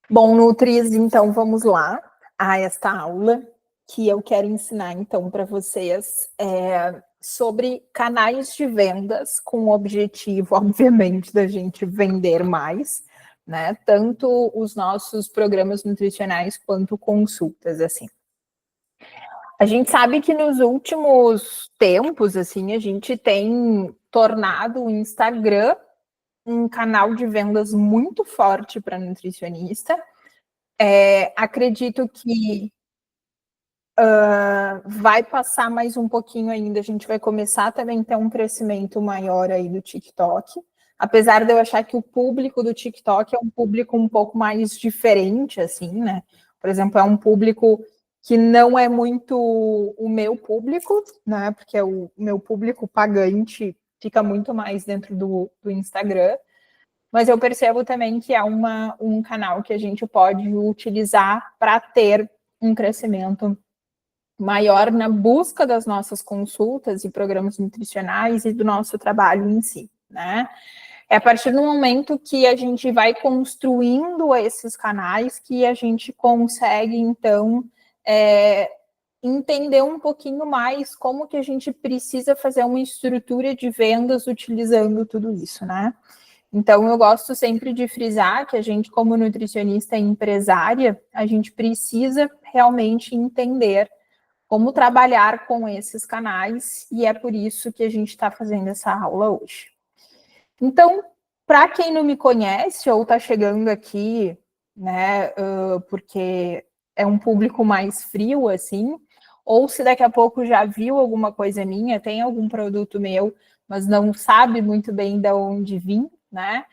Bom, Nutris, então vamos lá a esta aula que eu quero ensinar então para vocês sobre canais de vendas com o objetivo, obviamente, da gente vender mais, né? Tanto os nossos programas nutricionais quanto consultas, assim. A gente sabe que nos últimos tempos, assim, a gente tem tornado o Instagram um canal de vendas muito forte para nutricionista. Acredito que vai passar mais um pouquinho ainda, a gente vai começar também a ter um crescimento maior aí do TikTok, apesar de eu achar que o público do TikTok é um público um pouco mais diferente, assim, né? Por exemplo, é um público que não é muito o meu público, né? Porque o meu público pagante fica muito mais dentro do Instagram, mas eu percebo também que é um canal que a gente pode utilizar para ter um crescimento maior na busca das nossas consultas e programas nutricionais e do nosso trabalho em si, né? É a partir do momento que a gente vai construindo esses canais que a gente consegue, então, entender um pouquinho mais como que a gente precisa fazer uma estrutura de vendas utilizando tudo isso, né? Então, eu gosto sempre de frisar que a gente, como nutricionista empresária, a gente precisa realmente entender como trabalhar com esses canais, e é por isso que a gente está fazendo essa aula hoje. Então, para quem não me conhece ou está chegando aqui, né, porque é um público mais frio, assim, ou se daqui a pouco já viu alguma coisa minha, tem algum produto meu, mas não sabe muito bem de onde vim, né?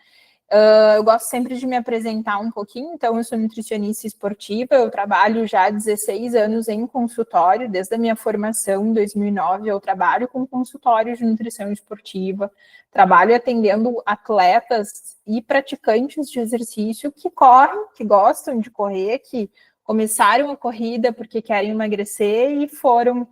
Eu gosto sempre de me apresentar um pouquinho, então eu sou nutricionista esportiva, eu trabalho já há 16 anos em consultório, desde a minha formação em 2009 eu trabalho com consultório de nutrição esportiva, trabalho atendendo atletas e praticantes de exercício que correm, que gostam de correr, que começaram a corrida porque querem emagrecer e foram,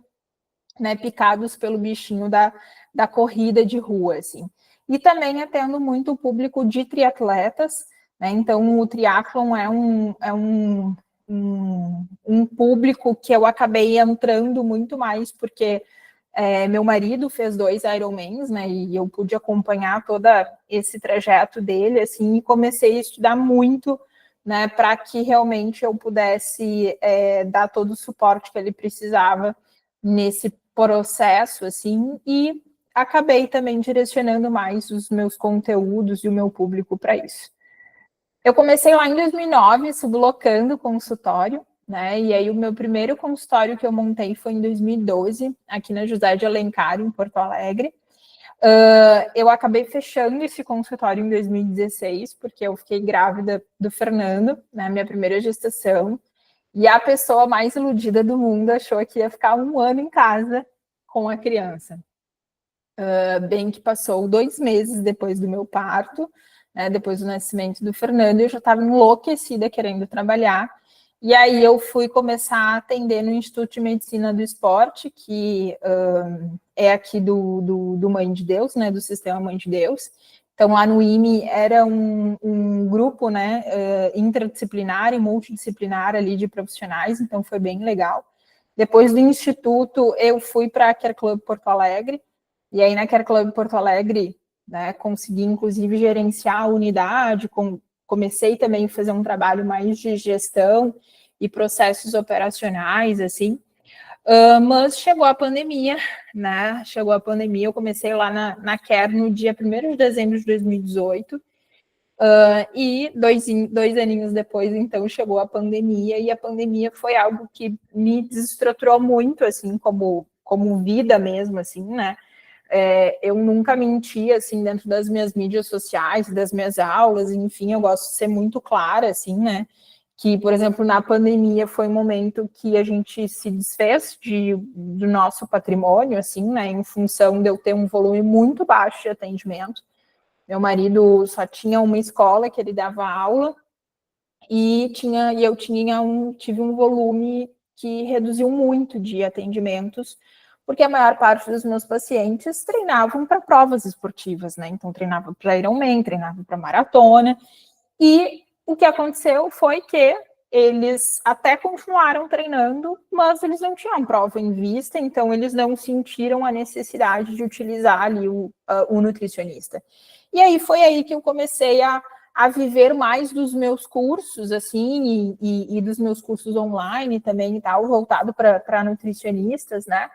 né, picados pelo bichinho da corrida de rua, assim. E também atendo muito o público de triatletas, né? Então o triatlon um público que eu acabei entrando muito mais porque meu marido fez 2 Ironmans, né? E eu pude acompanhar todo esse trajeto dele, assim, e comecei a estudar muito, né? Para que realmente eu pudesse dar todo o suporte que ele precisava nesse processo, assim, e acabei também direcionando mais os meus conteúdos e o meu público para isso. Eu comecei lá em 2009, sublocando consultório, né? E aí o meu primeiro consultório que eu montei foi em 2012, aqui na José de Alencar, em Porto Alegre. Eu acabei fechando esse consultório em 2016, porque eu fiquei grávida do Fernando, né? Minha primeira gestação. E a pessoa mais iludida do mundo achou que ia ficar 1 ano em casa com a criança. Bem que passou 2 meses depois do meu parto, né, depois do nascimento do Fernando, eu já estava enlouquecida querendo trabalhar. E aí eu fui começar a atender no Instituto de Medicina do Esporte, que é aqui do Mãe de Deus, né, do Sistema Mãe de Deus. Então, lá no IME era um grupo, né, interdisciplinar e multidisciplinar ali de profissionais, então foi bem legal. Depois do Instituto, eu fui para a Care Club Porto Alegre, e aí na Care Club Porto Alegre, né, consegui inclusive gerenciar a unidade, comecei também a fazer um trabalho mais de gestão e processos operacionais, assim, mas chegou a pandemia, né, eu comecei lá na Care no dia 1º de dezembro de 2018, e dois aninhos depois, então, chegou a pandemia, e a pandemia foi algo que me desestruturou muito, assim, como vida mesmo, assim, né, eu nunca menti, assim, dentro das minhas mídias sociais, das minhas aulas, enfim, eu gosto de ser muito clara, assim, né, que, por exemplo, na pandemia foi um momento que a gente se desfez do nosso patrimônio, assim, né, em função de eu ter um volume muito baixo de atendimento. Meu marido só tinha uma escola que ele dava aula e eu tive um volume que reduziu muito de atendimentos, porque a maior parte dos meus pacientes treinavam para provas esportivas, né? Então treinava para Ironman, treinava para maratona, e o que aconteceu foi que eles até continuaram treinando, mas eles não tinham prova em vista, então eles não sentiram a necessidade de utilizar ali o nutricionista. E aí foi aí que eu comecei a viver mais dos meus cursos, assim, e dos meus cursos online também e tal, voltado para nutricionistas, né?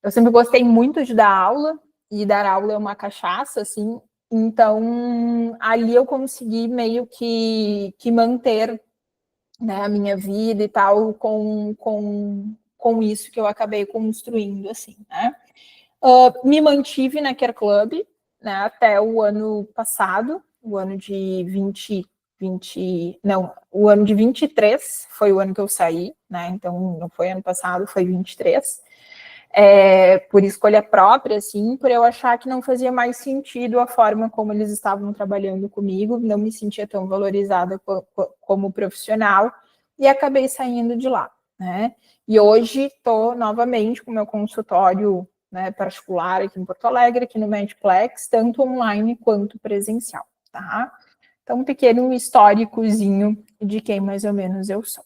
Eu sempre gostei muito de dar aula, e dar aula é uma cachaça, assim, então ali eu consegui meio que manter, né, a minha vida e tal com isso que eu acabei construindo, assim, né? Me mantive na Care Club, né, até o ano passado, o ano de 23 foi o ano que eu saí, né? Então não foi ano passado, foi 23. Por escolha própria, assim, por eu achar que não fazia mais sentido a forma como eles estavam trabalhando comigo, não me sentia tão valorizada como profissional, e acabei saindo de lá, né? E hoje estou novamente com o meu consultório, né, particular aqui em Porto Alegre, aqui no Medplex, tanto online quanto presencial, tá? Então, um pequeno históricozinho de quem mais ou menos eu sou.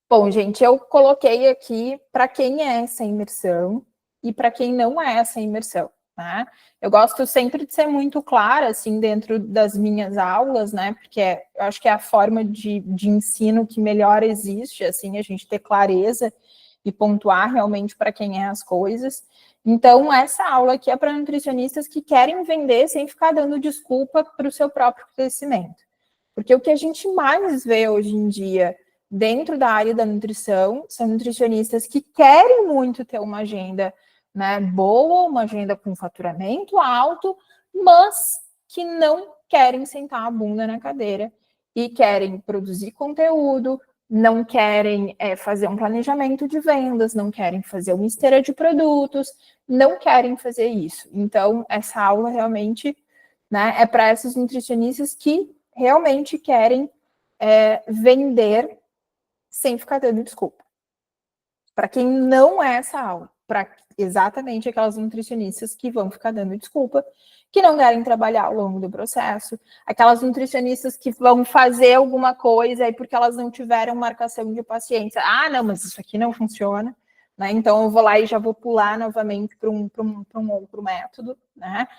Bom, gente, eu coloquei aqui para quem é essa imersão e para quem não é essa imersão, né? Eu gosto sempre de ser muito clara, assim, dentro das minhas aulas, né? Porque eu acho que é a forma de ensino que melhor existe, assim, a gente ter clareza e pontuar realmente para quem é as coisas. Então, essa aula aqui é para nutricionistas que querem vender sem ficar dando desculpa para o seu próprio crescimento. Porque o que a gente mais vê hoje em dia dentro da área da nutrição são nutricionistas que querem muito ter uma agenda, né, boa, uma agenda com faturamento alto, mas que não querem sentar a bunda na cadeira e querem produzir conteúdo, não querem fazer um planejamento de vendas, não querem fazer uma esteira de produtos, não querem fazer isso. Então, essa aula realmente, né, é para esses nutricionistas que realmente querem vender sem ficar dando desculpa. Para quem não é essa aula, para exatamente aquelas nutricionistas que vão ficar dando desculpa, que não querem trabalhar ao longo do processo, aquelas nutricionistas que vão fazer alguma coisa e porque elas não tiveram marcação de paciência, não, mas isso aqui não funciona, né? Então eu vou lá e já vou pular novamente para um outro método, né?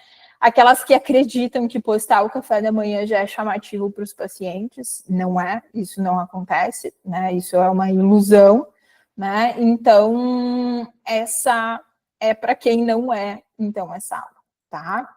Aquelas que acreditam que postar o café da manhã já é chamativo para os pacientes, não é, isso não acontece, né? Isso é uma ilusão, né? Então, essa é para quem não é, então, essa aula, tá?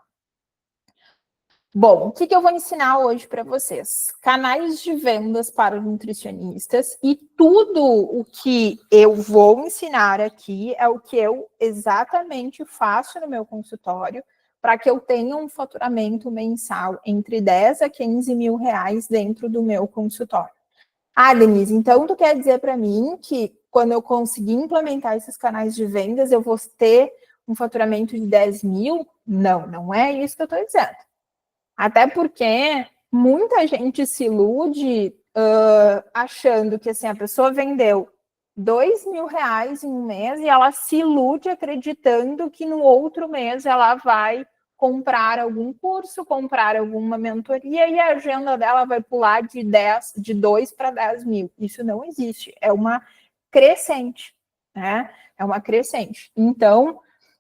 Bom, o que eu vou ensinar hoje para vocês? Canais de vendas para nutricionistas, e tudo o que eu vou ensinar aqui é o que eu exatamente faço no meu consultório para que eu tenha um faturamento mensal entre 10 a 15 mil reais dentro do meu consultório. Denise, então tu quer dizer para mim que quando eu conseguir implementar esses canais de vendas, eu vou ter um faturamento de 10 mil? Não, não é isso que eu estou dizendo. Até porque muita gente se ilude achando que assim, a pessoa vendeu 2 mil reais em um mês e ela se ilude acreditando que no outro mês ela vai comprar algum curso, comprar alguma mentoria e a agenda dela vai pular de 2 para 10 mil. Isso não existe, é uma crescente, né? É uma crescente. Então,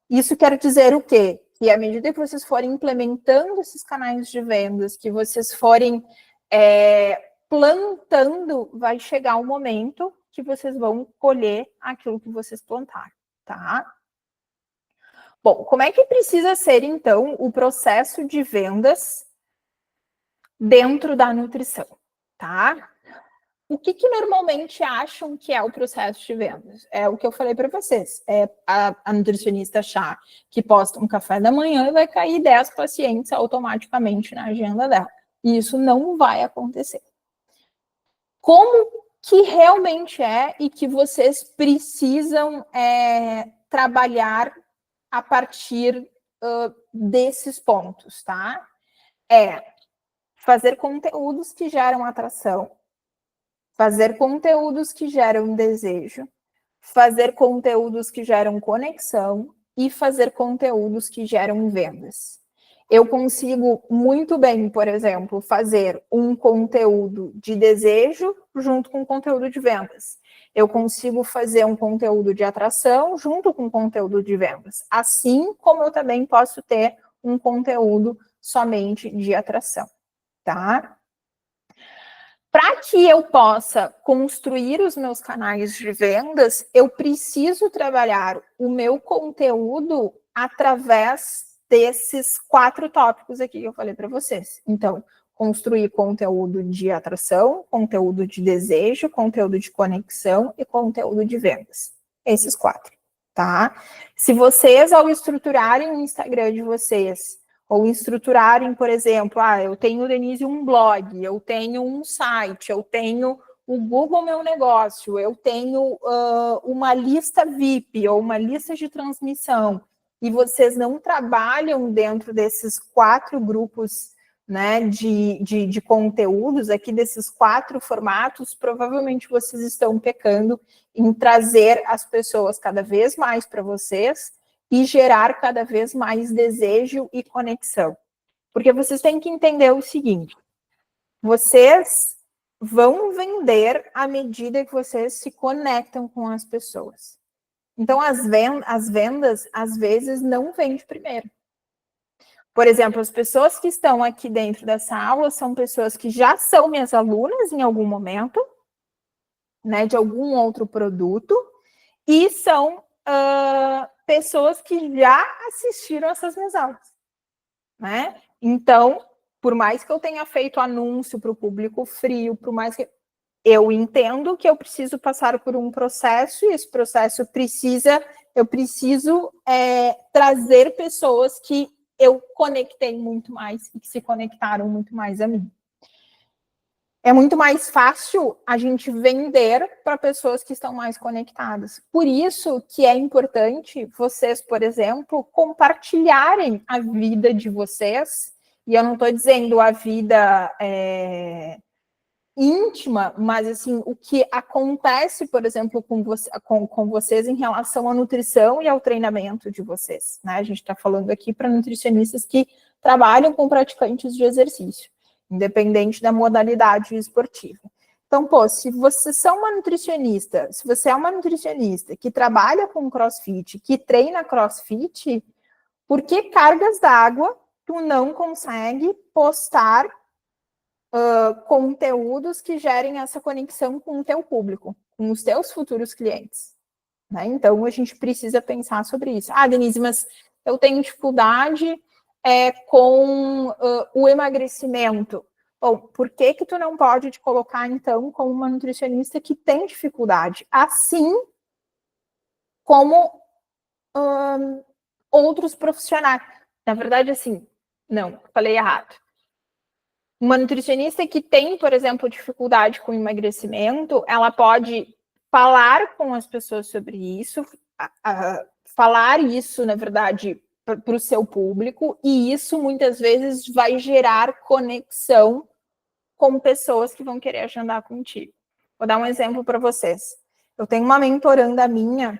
isso quer dizer o quê? Que à medida que vocês forem implementando esses canais de vendas, que vocês forem plantando, vai chegar um momento que vocês vão colher aquilo que vocês plantaram, tá? Bom, como é que precisa ser, então, o processo de vendas dentro da nutrição, tá? O que normalmente acham que é o processo de vendas? É o que eu falei para vocês. É a nutricionista achar que posta um café da manhã e vai cair 10 pacientes automaticamente na agenda dela. E isso não vai acontecer. Como que realmente é e que vocês precisam trabalhar a partir desses pontos, tá? Fazer conteúdos que geram atração, fazer conteúdos que geram desejo, fazer conteúdos que geram conexão e fazer conteúdos que geram vendas. Eu consigo muito bem, por exemplo, fazer um conteúdo de desejo junto com conteúdo de vendas. Eu consigo fazer um conteúdo de atração junto com conteúdo de vendas. Assim como eu também posso ter um conteúdo somente de atração, tá? Para que eu possa construir os meus canais de vendas, eu preciso trabalhar o meu conteúdo através desses 4 tópicos aqui que eu falei para vocês. Então, construir conteúdo de atração, conteúdo de desejo, conteúdo de conexão e conteúdo de vendas. Esses 4, tá? Se vocês, ao estruturarem o Instagram de vocês, ou estruturarem, por exemplo, eu tenho, Denise, um blog, eu tenho um site, eu tenho o Google Meu Negócio, eu tenho uma lista VIP ou uma lista de transmissão, e vocês não trabalham dentro desses 4 grupos, né, de conteúdos, aqui desses 4 formatos, provavelmente vocês estão pecando em trazer as pessoas cada vez mais para vocês, e gerar cada vez mais desejo e conexão. Porque vocês têm que entender o seguinte, vocês vão vender à medida que vocês se conectam com as pessoas. Então, as vendas, às vezes, não vêm de primeiro. Por exemplo, as pessoas que estão aqui dentro dessa aula são pessoas que já são minhas alunas em algum momento, né, de algum outro produto, e são pessoas que já assistiram essas minhas aulas, né? Então, por mais que eu tenha feito anúncio para o público frio, por mais que eu entendo que eu preciso passar por um processo, e esse processo eu preciso trazer pessoas que eu conectei muito mais e que se conectaram muito mais a mim. É muito mais fácil a gente vender para pessoas que estão mais conectadas. Por isso que é importante vocês, por exemplo, compartilharem a vida de vocês. E eu não estou dizendo a vida íntima, mas assim, o que acontece, por exemplo, com vocês em relação à nutrição e ao treinamento de vocês, né? A gente está falando aqui para nutricionistas que trabalham com praticantes de exercício, independente da modalidade esportiva. Então, se você é uma nutricionista que trabalha com crossfit, que treina crossfit, por que cargas d'água tu não consegue postar conteúdos que gerem essa conexão com o teu público, com os teus futuros clientes, né? Então, a gente precisa pensar sobre isso. Denise, mas eu tenho dificuldade com o emagrecimento. Bom, por que tu não pode te colocar, então, como uma nutricionista que tem dificuldade? Assim como outros profissionais. Na verdade, assim, não, falei errado. Uma nutricionista que tem, por exemplo, dificuldade com emagrecimento, ela pode falar com as pessoas sobre isso, falar isso, na verdade, para o seu público, e isso muitas vezes vai gerar conexão com pessoas que vão querer agendar contigo. Vou dar um exemplo para vocês. Eu tenho uma mentoranda minha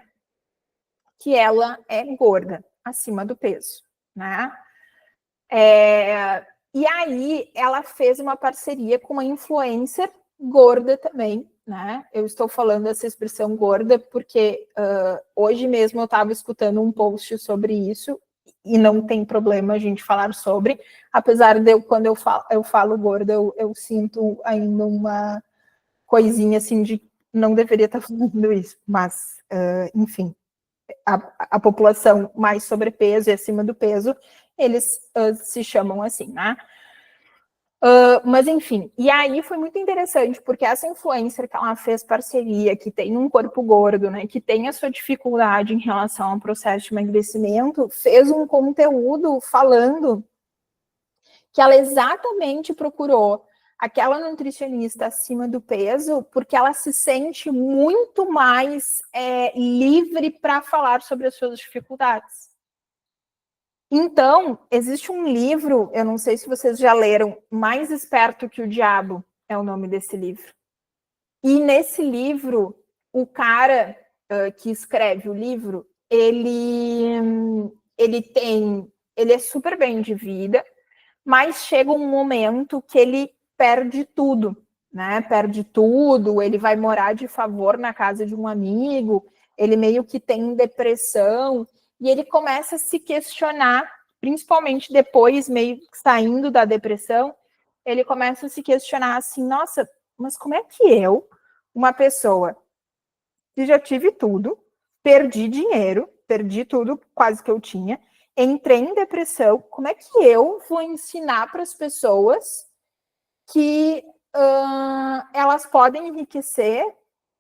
que ela é gorda, acima do peso, né? E aí ela fez uma parceria com uma influencer gorda também, né? Eu estou falando essa expressão gorda porque hoje mesmo eu estava escutando um post sobre isso e não tem problema a gente falar sobre, apesar de quando eu falo gorda, eu sinto ainda uma coisinha assim de não deveria estar falando isso, mas enfim, a população mais sobrepeso e acima do peso, eles se chamam assim, né? Mas enfim, e aí foi muito interessante, porque essa influencer que ela fez parceria, que tem um corpo gordo, né, que tem a sua dificuldade em relação ao processo de emagrecimento, fez um conteúdo falando que ela exatamente procurou aquela nutricionista acima do peso, porque ela se sente muito mais livre para falar sobre as suas dificuldades. Então, existe um livro, eu não sei se vocês já leram, Mais Esperto que o Diabo é o nome desse livro. E nesse livro, o cara que escreve o livro, ele tem ele é super bem de vida, mas chega um momento que ele perde tudo, né? Perde tudo, ele vai morar de favor na casa de um amigo, ele meio que tem depressão, e ele começa a se questionar, principalmente depois, meio saindo da depressão, ele começa a se questionar assim, nossa, mas como é que eu, uma pessoa que já tive tudo, perdi dinheiro, perdi tudo quase que eu tinha, entrei em depressão, como é que eu vou ensinar para as pessoas que elas podem enriquecer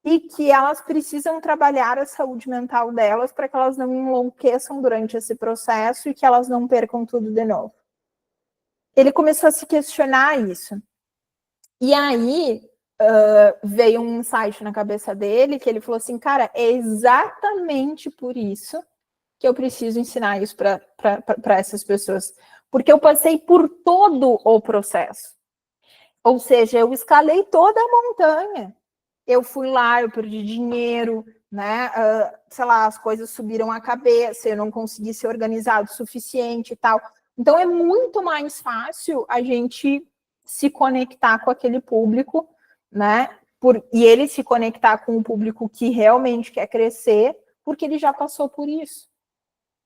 e que elas precisam trabalhar a saúde mental delas para que elas não enlouqueçam durante esse processo e que elas não percam tudo de novo. Ele começou a se questionar isso. E aí veio um insight na cabeça dele que ele falou assim, cara, é exatamente por isso que eu preciso ensinar isso para essas pessoas. Porque eu passei por todo o processo. Ou seja, eu escalei toda a montanha. Eu fui lá, eu perdi dinheiro, né? Sei lá, as coisas subiram a cabeça, eu não consegui ser organizado o suficiente e tal. Então é muito mais fácil a gente se conectar com aquele público, né? E ele se conectar com o público que realmente quer crescer, porque ele já passou por isso,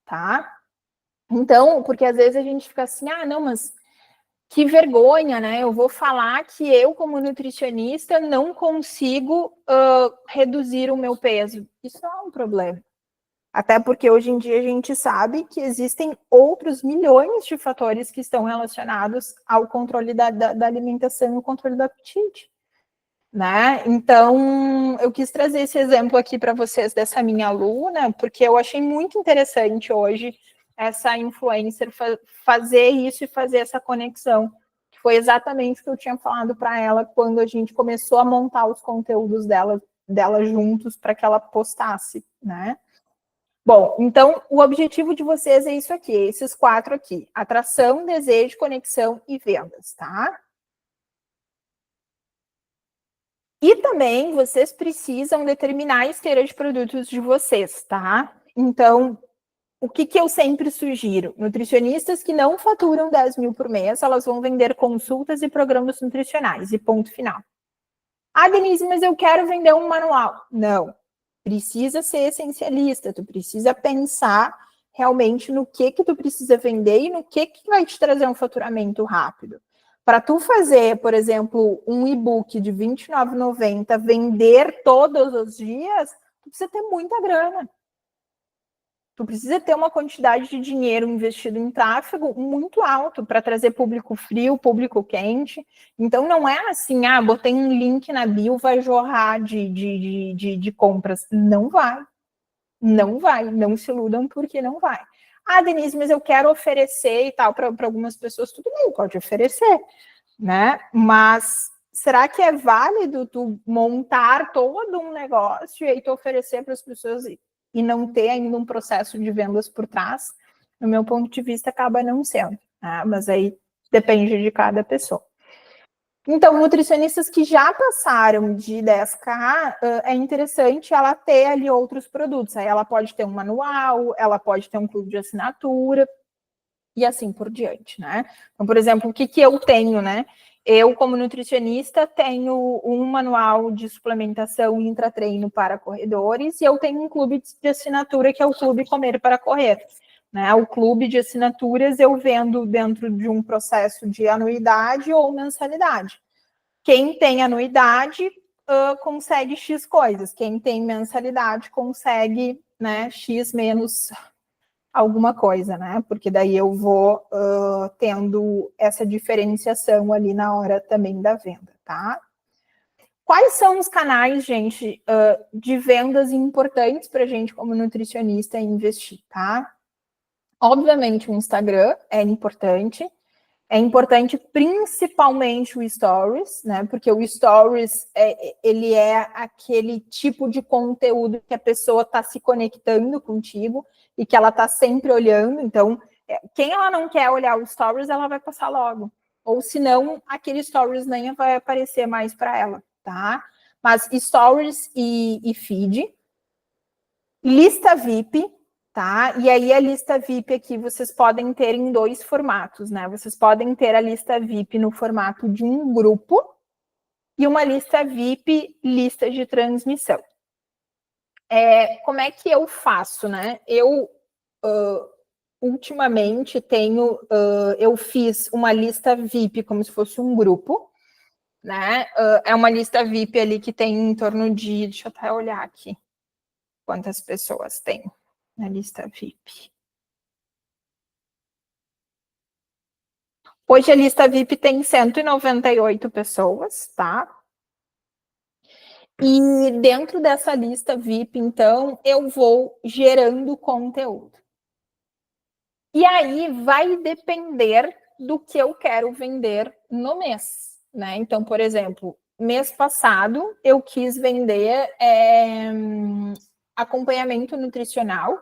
tá? Então, porque às vezes a gente fica assim, ah, não, mas que vergonha, né? Eu vou falar que eu, como nutricionista, não consigo reduzir o meu peso. Isso não é um problema. Até porque hoje em dia a gente sabe que existem outros milhões de fatores que estão relacionados ao controle da alimentação e o controle do apetite. Né? Então, eu quis trazer esse exemplo aqui para vocês dessa minha aluna, porque eu achei muito interessante hoje essa influencer fazer isso e fazer essa conexão, que foi exatamente o que eu tinha falado para ela quando a gente começou a montar os conteúdos dela juntos para que ela postasse, né? Bom, então o objetivo de vocês é isso aqui, esses 4 aqui: atração, desejo, conexão e vendas, tá? E também vocês precisam determinar a esteira de produtos de vocês, tá? Então, o que eu sempre sugiro? Nutricionistas que não faturam 10 mil por mês, elas vão vender consultas e programas nutricionais, e ponto final. Ah, Denise, mas eu quero vender um manual. Não. Precisa ser essencialista, tu precisa pensar realmente no que tu precisa vender e no que vai te trazer um faturamento rápido. Para tu fazer, por exemplo, um e-book de R$ 29,90, vender todos os dias, tu precisa ter muita grana. Tu precisa ter uma quantidade de dinheiro investido em tráfego muito alto para trazer público frio, público quente. Então, não é assim, ah, botei um link na bio, vai jorrar de compras. Não vai. Não vai. Não se iludam porque não vai. Ah, Denise, mas eu quero oferecer e tal para algumas pessoas. Tudo bem, pode oferecer, né? Mas será que é válido tu montar todo um negócio e aí tu oferecer para as pessoas e não ter ainda um processo de vendas por trás? No meu ponto de vista, acaba não sendo, né? Mas aí depende de cada pessoa. Então, nutricionistas que já passaram de 10K, é interessante ela ter ali outros produtos. Aí ela pode ter um manual, ela pode ter um clube de assinatura, e assim por diante, né? Então, por exemplo, o que eu tenho, né? Eu, como nutricionista, tenho um manual de suplementação e intratreino para corredores e eu tenho um clube de assinatura que é o Clube Comer para Correr. Né? O clube de assinaturas eu vendo dentro de um processo de anuidade ou mensalidade. Quem tem anuidade consegue X coisas, quem tem mensalidade consegue, né, X menos alguma coisa, né? Porque daí eu vou tendo essa diferenciação ali na hora também da venda, tá? Quais são os canais, gente, de vendas importantes para a gente como nutricionista investir, tá? Obviamente o Instagram é importante principalmente o Stories, né? Porque o Stories, ele é aquele tipo de conteúdo que a pessoa está se conectando contigo e que ela está sempre olhando. Então, quem ela não quer olhar o Stories, ela vai passar logo. Ou senão, aquele Stories nem vai aparecer mais para ela, tá? Mas Stories e feed, lista VIP, tá? E aí a lista VIP aqui vocês podem ter em dois formatos, né? Vocês podem ter a lista VIP no formato de um grupo e uma lista VIP, lista de transmissão. Como é que eu faço, né? Eu ultimamente eu fiz uma lista VIP como se fosse um grupo, né? É uma lista VIP ali que tem em torno de, deixa eu até olhar aqui, quantas pessoas tem na lista VIP. Hoje a lista VIP tem 198 pessoas, tá? E dentro dessa lista VIP, então, eu vou gerando conteúdo. E aí vai depender do que eu quero vender no mês, né? Então, por exemplo, mês passado eu quis vender acompanhamento nutricional,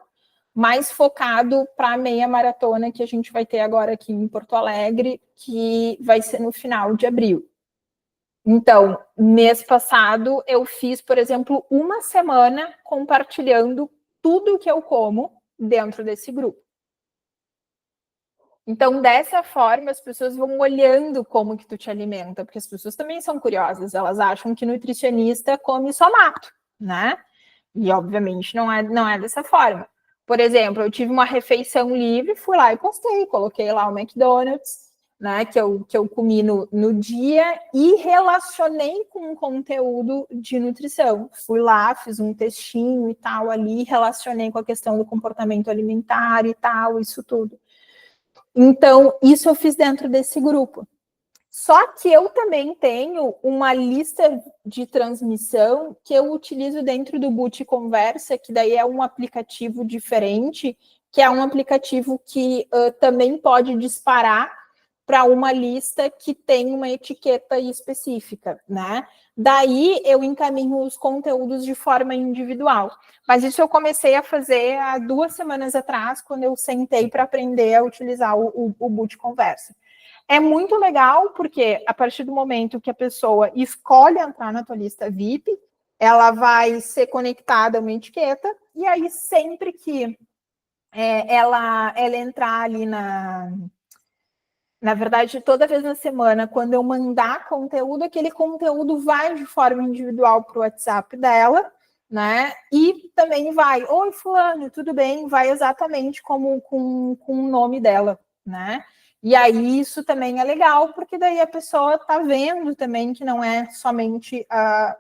mais focado para a meia maratona que a gente vai ter agora aqui em Porto Alegre, que vai ser no final de abril. Então, mês passado eu fiz, por exemplo, uma semana compartilhando tudo que eu como dentro desse grupo. Então, dessa forma, as pessoas vão olhando como que tu te alimenta, porque as pessoas também são curiosas, elas acham que nutricionista come só mato, né? E, obviamente, não é dessa forma. Por exemplo, eu tive uma refeição livre, fui lá e postei, coloquei lá o McDonald's, né, que eu comi no dia e relacionei com um conteúdo de nutrição. Fui lá, fiz um textinho e tal ali, relacionei com a questão do comportamento alimentar e tal, isso tudo. Então, isso eu fiz dentro desse grupo. Só que eu também tenho uma lista de transmissão que eu utilizo dentro do Boot Conversa, que daí é um aplicativo diferente, que é um aplicativo que também pode disparar para uma lista que tem uma etiqueta específica, né? Daí eu encaminho os conteúdos de forma individual. Mas isso eu comecei a fazer há 2 semanas atrás, quando eu sentei para aprender a utilizar o Boot Conversa. É muito legal, porque a partir do momento que a pessoa escolhe entrar na tua lista VIP, ela vai ser conectada a uma etiqueta, e aí sempre que ela entrar ali na verdade, toda vez na semana, quando eu mandar conteúdo, aquele conteúdo vai de forma individual para o WhatsApp dela, né? E também vai, oi, fulano, tudo bem? Vai exatamente como com o nome dela, né? E aí isso também é legal, porque daí a pessoa está vendo também que não é somente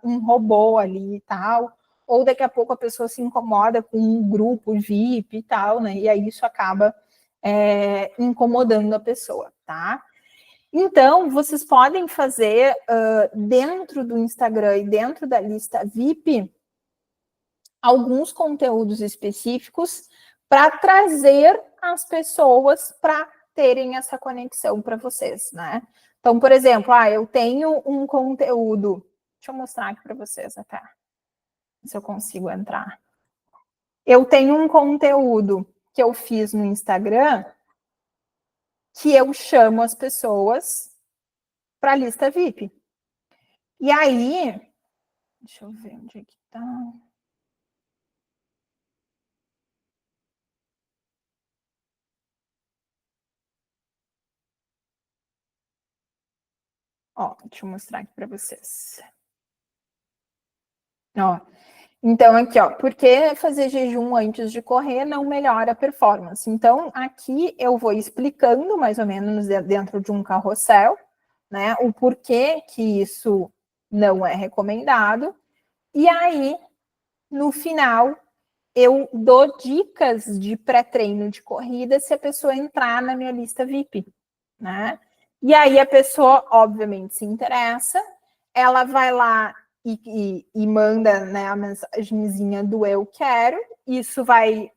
um robô ali e tal, ou daqui a pouco a pessoa se incomoda com um grupo VIP e tal, né? E aí isso acaba incomodando a pessoa, tá? Então, vocês podem fazer dentro do Instagram e dentro da lista VIP alguns conteúdos específicos para trazer as pessoas para terem essa conexão para vocês, né? Então, por exemplo, eu tenho um conteúdo, deixa eu mostrar aqui para vocês até, se eu consigo entrar. Eu tenho um conteúdo que eu fiz no Instagram que eu chamo as pessoas para a lista VIP. E aí, deixa eu ver onde é que tá. Ó, deixa eu mostrar aqui para vocês. Ó, então aqui, ó, por que fazer jejum antes de correr não melhora a performance? Então, aqui eu vou explicando mais ou menos dentro de um carrossel, né, o porquê que isso não é recomendado. E aí, no final, eu dou dicas de pré-treino de corrida se a pessoa entrar na minha lista VIP, né? E aí a pessoa, obviamente, se interessa, ela vai lá e manda, né, a mensagenzinha do eu quero, isso vai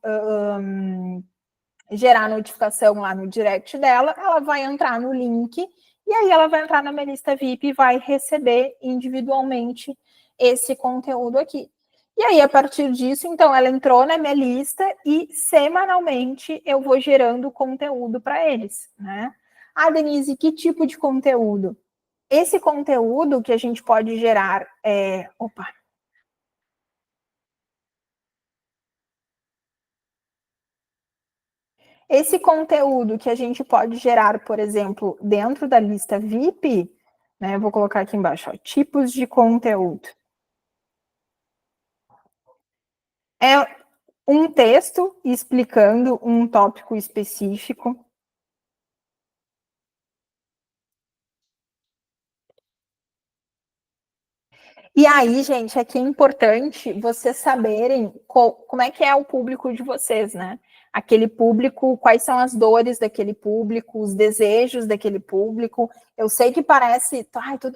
gerar notificação lá no direct dela, ela vai entrar no link e aí ela vai entrar na minha lista VIP e vai receber individualmente esse conteúdo aqui. E aí, a partir disso, então, ela entrou na minha lista e semanalmente eu vou gerando conteúdo para eles, né? Denise, que tipo de conteúdo? Esse conteúdo que a gente pode gerar Opa! Esse conteúdo que a gente pode gerar, por exemplo, dentro da lista VIP, né, eu vou colocar aqui embaixo, ó, tipos de conteúdo. É um texto explicando um tópico específico. E aí, gente, aqui é importante vocês saberem como é que é o público de vocês, né? Aquele público, quais são as dores daquele público, os desejos daquele público. Eu sei que parece,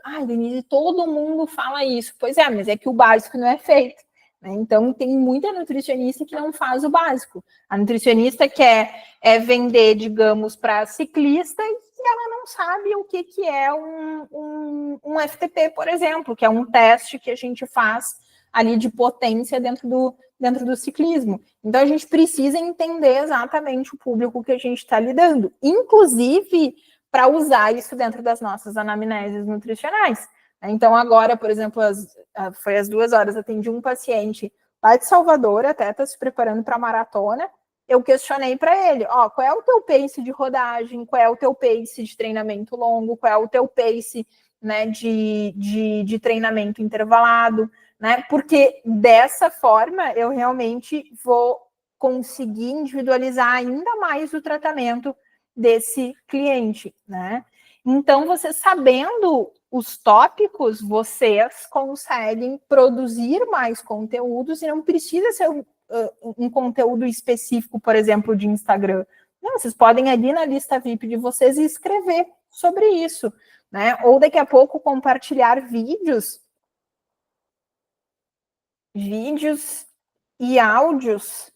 ai, Denise, todo mundo fala isso. Pois é, mas é que o básico não é feito. Né? Então, tem muita nutricionista que não faz o básico. A nutricionista quer vender, digamos, para ciclista e ela não sabe o que é um FTP, por exemplo, que é um teste que a gente faz ali de potência dentro do ciclismo. Então, a gente precisa entender exatamente o público que a gente está lidando, inclusive para usar isso dentro das nossas anamneses nutricionais. Então, agora, por exemplo, foi às 2 horas, atendi um paciente lá de Salvador, até está se preparando para a maratona. Eu questionei para ele, ó, qual é o teu pace de rodagem, qual é o teu pace de treinamento longo, qual é o teu pace, né, de treinamento intervalado, né? Porque dessa forma eu realmente vou conseguir individualizar ainda mais o tratamento desse cliente, né? Então, você sabendo os tópicos, vocês conseguem produzir mais conteúdos e não precisa ser um conteúdo específico, por exemplo, de Instagram. Não, vocês podem ali na lista VIP de vocês escrever sobre isso, né? Ou daqui a pouco compartilhar vídeos e áudios,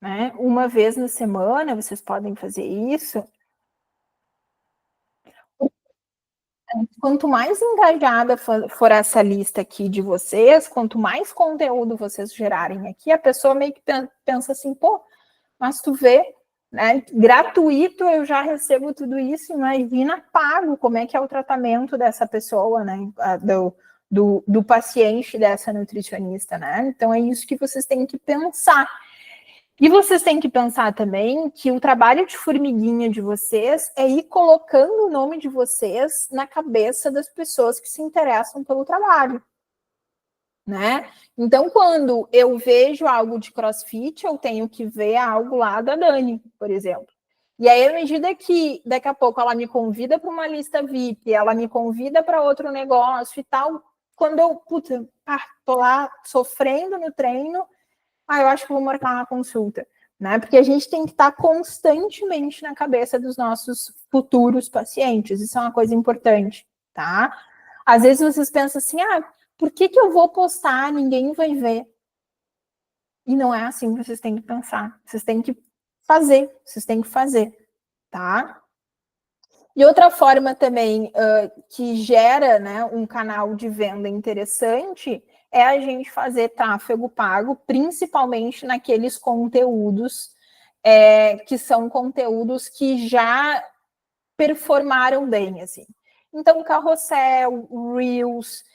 né? Uma vez na semana, vocês podem fazer isso. Quanto mais engajada for essa lista aqui de vocês, quanto mais conteúdo vocês gerarem aqui, a pessoa meio que pensa assim, pô, mas tu vê, né, gratuito eu já recebo tudo isso, imagina pago, como é que é o tratamento dessa pessoa, né, do paciente dessa nutricionista, né? Então é isso que vocês têm que pensar. E vocês têm que pensar também que o trabalho de formiguinha de vocês é ir colocando o nome de vocês na cabeça das pessoas que se interessam pelo trabalho, né? Então, quando eu vejo algo de CrossFit, eu tenho que ver algo lá da Dani, por exemplo. E aí, à medida que daqui a pouco ela me convida para uma lista VIP, ela me convida para outro negócio e tal, quando eu, tô lá sofrendo no treino, eu acho que vou marcar uma consulta, né? Porque a gente tem que estar constantemente na cabeça dos nossos futuros pacientes, isso é uma coisa importante, tá? Às vezes vocês pensam assim, por que eu vou postar, ninguém vai ver? E não é assim que vocês têm que pensar, vocês têm que fazer, tá? E outra forma também que gera, né, um canal de venda interessante é a gente fazer tráfego pago, principalmente naqueles conteúdos que são conteúdos que já performaram bem, assim. Então, carrossel, Reels,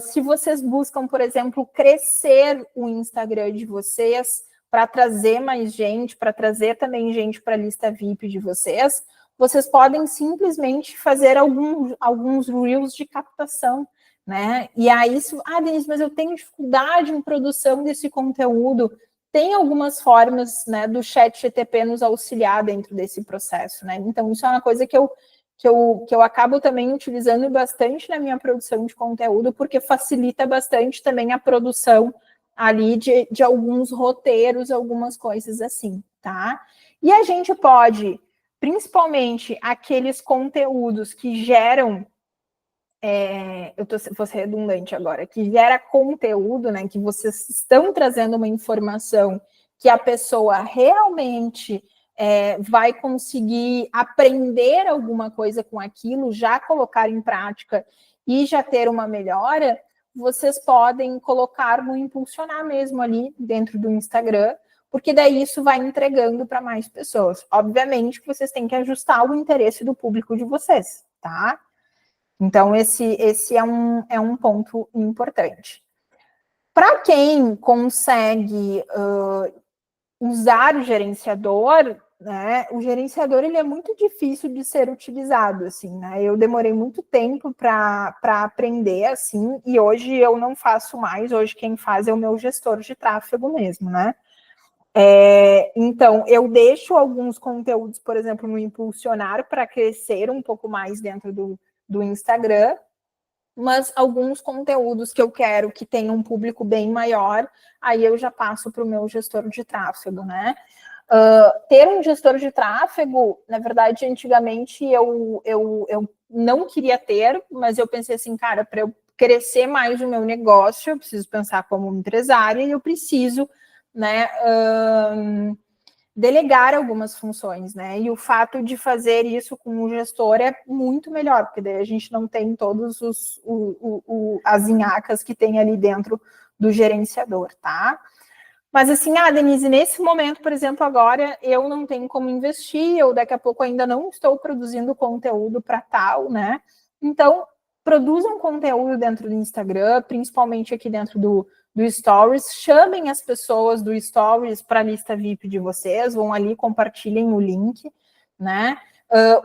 se vocês buscam, por exemplo, crescer o Instagram de vocês para trazer mais gente, para trazer também gente para a lista VIP de vocês, vocês podem simplesmente fazer alguns Reels de captação, né? E aí, Denise, mas eu tenho dificuldade em produção desse conteúdo. Tem algumas formas, né, do chat GTP nos auxiliar dentro desse processo, né? Então, isso é uma coisa que eu acabo também utilizando bastante na minha produção de conteúdo, porque facilita bastante também a produção ali de alguns roteiros, algumas coisas assim, tá? E a gente pode, principalmente aqueles conteúdos que geram vou ser redundante agora, que gera conteúdo, né, que vocês estão trazendo uma informação que a pessoa realmente vai conseguir aprender alguma coisa com aquilo, já colocar em prática e já ter uma melhora, vocês podem colocar no impulsionar mesmo ali dentro do Instagram, porque daí isso vai entregando para mais pessoas. Obviamente que vocês têm que ajustar o interesse do público de vocês, tá? Então, esse é um ponto importante. Para quem consegue usar o gerenciador, né, o gerenciador ele é muito difícil de ser utilizado, assim, né? Eu demorei muito tempo para aprender, assim, e hoje eu não faço mais. Hoje quem faz é o meu gestor de tráfego mesmo, né? Então, eu deixo alguns conteúdos, por exemplo, no Impulsionar para crescer um pouco mais dentro do Instagram, mas alguns conteúdos que eu quero que tenham um público bem maior, aí eu já passo para o meu gestor de tráfego, né? Ter um gestor de tráfego, na verdade, antigamente eu não queria ter, mas eu pensei assim, cara, para eu crescer mais o meu negócio, eu preciso pensar como empresária e eu preciso, né, delegar algumas funções, né? E o fato de fazer isso com o gestor é muito melhor, porque daí a gente não tem todos as inhacas que tem ali dentro do gerenciador, tá? Mas assim, Denise, nesse momento, por exemplo, agora eu não tenho como investir, eu daqui a pouco ainda não estou produzindo conteúdo para tal, né? Então, produzam conteúdo dentro do Instagram, principalmente aqui dentro do Stories, chamem as pessoas do Stories para a lista VIP de vocês, vão ali, compartilhem o link, né?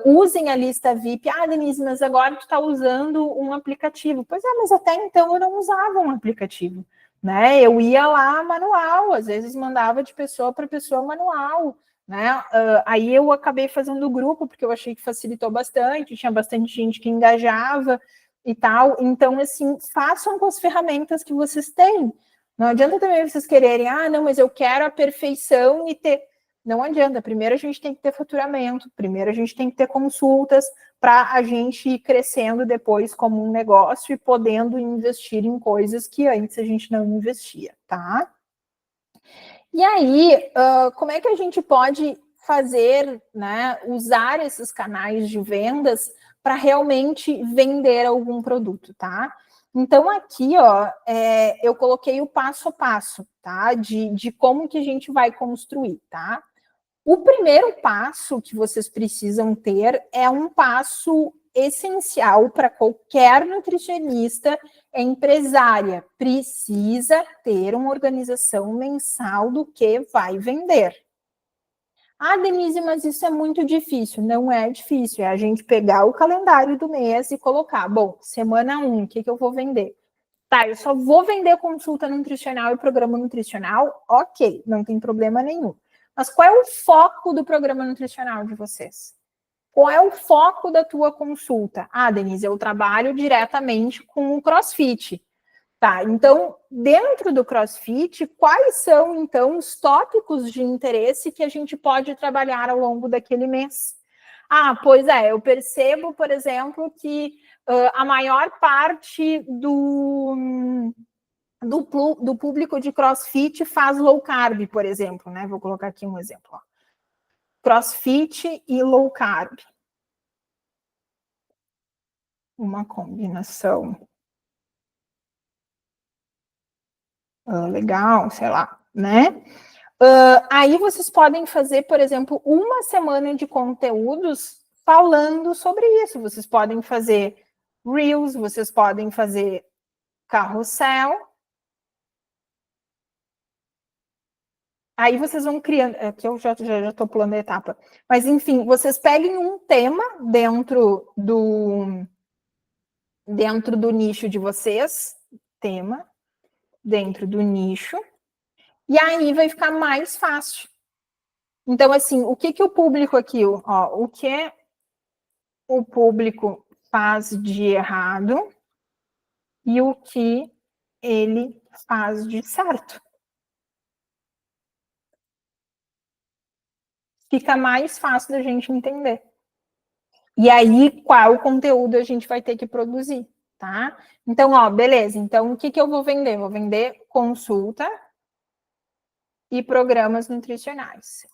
Usem a lista VIP. Denise, mas agora tu está usando um aplicativo. Pois é, mas até então eu não usava um aplicativo, né? Eu ia lá manual, às vezes mandava de pessoa para pessoa manual, né? Aí eu acabei fazendo grupo, porque eu achei que facilitou bastante, tinha bastante gente que engajava e tal. Então, assim, façam com as ferramentas que vocês têm. Não adianta também vocês quererem, não, mas eu quero a perfeição e ter. Não adianta. Primeiro a gente tem que ter faturamento, primeiro a gente tem que ter consultas para a gente ir crescendo depois como um negócio e podendo investir em coisas que antes a gente não investia, tá? E aí, como é que a gente pode fazer, né, usar esses canais de vendas para realmente vender algum produto, tá? Então, aqui, eu coloquei o passo a passo, tá? De como que a gente vai construir, tá? O primeiro passo que vocês precisam ter é um passo essencial para qualquer nutricionista empresária. Precisa ter uma organização mensal do que vai vender. Denise, mas isso é muito difícil. Não é difícil, é a gente pegar o calendário do mês e colocar, bom, semana 1, o que eu vou vender? Tá, eu só vou vender consulta nutricional e programa nutricional? Ok, não tem problema nenhum. Mas qual é o foco do programa nutricional de vocês? Qual é o foco da tua consulta? Denise, eu trabalho diretamente com o CrossFit. Tá, então, dentro do CrossFit, quais são, então, os tópicos de interesse que a gente pode trabalhar ao longo daquele mês? Pois é, eu percebo, por exemplo, que a maior parte do público de CrossFit faz low carb, por exemplo, né? Vou colocar aqui um exemplo. Ó. CrossFit e low carb. Uma combinação legal, sei lá, né? Aí vocês podem fazer, por exemplo, uma semana de conteúdos falando sobre isso. Vocês podem fazer Reels, vocês podem fazer carrossel. Aí vocês vão criando. Aqui eu já estou pulando a etapa. Mas, enfim, vocês peguem um tema dentro do nicho de vocês, tema, dentro do nicho, e aí vai ficar mais fácil. Então, assim, o que o público aqui, o que o público faz de errado e o que ele faz de certo. Fica mais fácil da gente entender. E aí, qual conteúdo a gente vai ter que produzir, tá? Então, beleza. Então, o que eu vou vender? Vou vender consulta e programas nutricionais.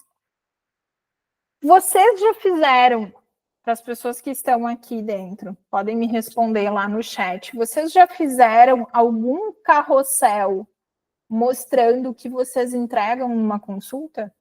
Vocês já fizeram, para as pessoas que estão aqui dentro, podem me responder lá no chat, vocês já fizeram algum carrossel mostrando o que vocês entregam numa consulta?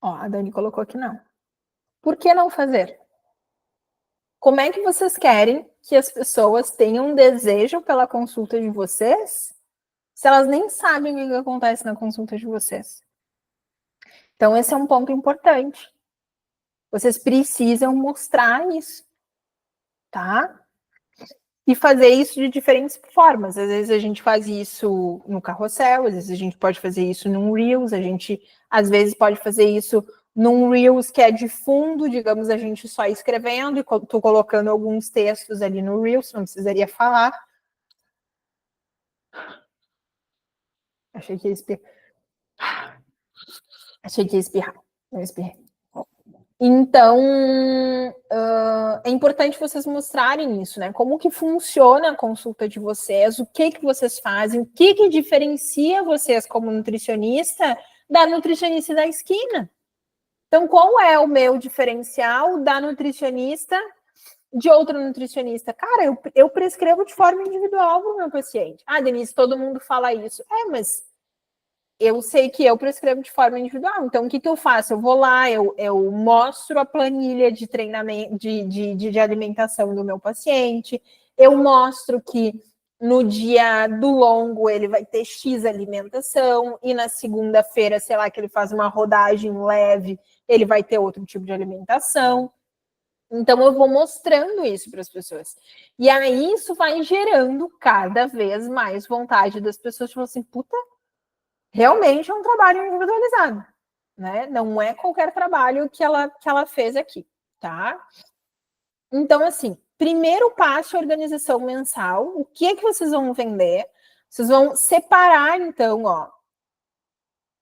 Ó, a Dani colocou aqui não. Por que não fazer? Como é que vocês querem que as pessoas tenham desejo pela consulta de vocês se elas nem sabem o que acontece na consulta de vocês? Então, esse é um ponto importante. Vocês precisam mostrar isso, tá? E fazer isso de diferentes formas. Às vezes a gente faz isso no carrossel, às vezes a gente pode fazer isso num Reels, a gente às vezes pode fazer isso num Reels que é de fundo, digamos, a gente só escrevendo e tô colocando alguns textos ali no Reels, não precisaria falar. Achei que ia espirrar. Achei que ia espirrar. Não espirrei. Então, é importante vocês mostrarem isso, né? Como que funciona a consulta de vocês, o que vocês fazem, o que diferencia vocês como nutricionista da nutricionista da esquina. Então, qual é o meu diferencial da nutricionista de outra nutricionista? Cara, eu prescrevo de forma individual para o meu paciente. Ah, Denise, todo mundo fala isso. Mas eu sei que eu prescrevo de forma individual. Então, o que eu faço? Eu vou lá, eu mostro a planilha de treinamento, de alimentação do meu paciente, eu mostro que no dia do longo ele vai ter X alimentação, e na segunda-feira, sei lá, que ele faz uma rodagem leve, ele vai ter outro tipo de alimentação. Então, eu vou mostrando isso para as pessoas. E aí, isso vai gerando cada vez mais vontade das pessoas, tipo assim, puta, realmente é um trabalho individualizado, né? Não é qualquer trabalho que ela fez aqui, tá? Então, assim, primeiro passo, organização mensal. O que é que vocês vão vender? Vocês vão separar, então, ó,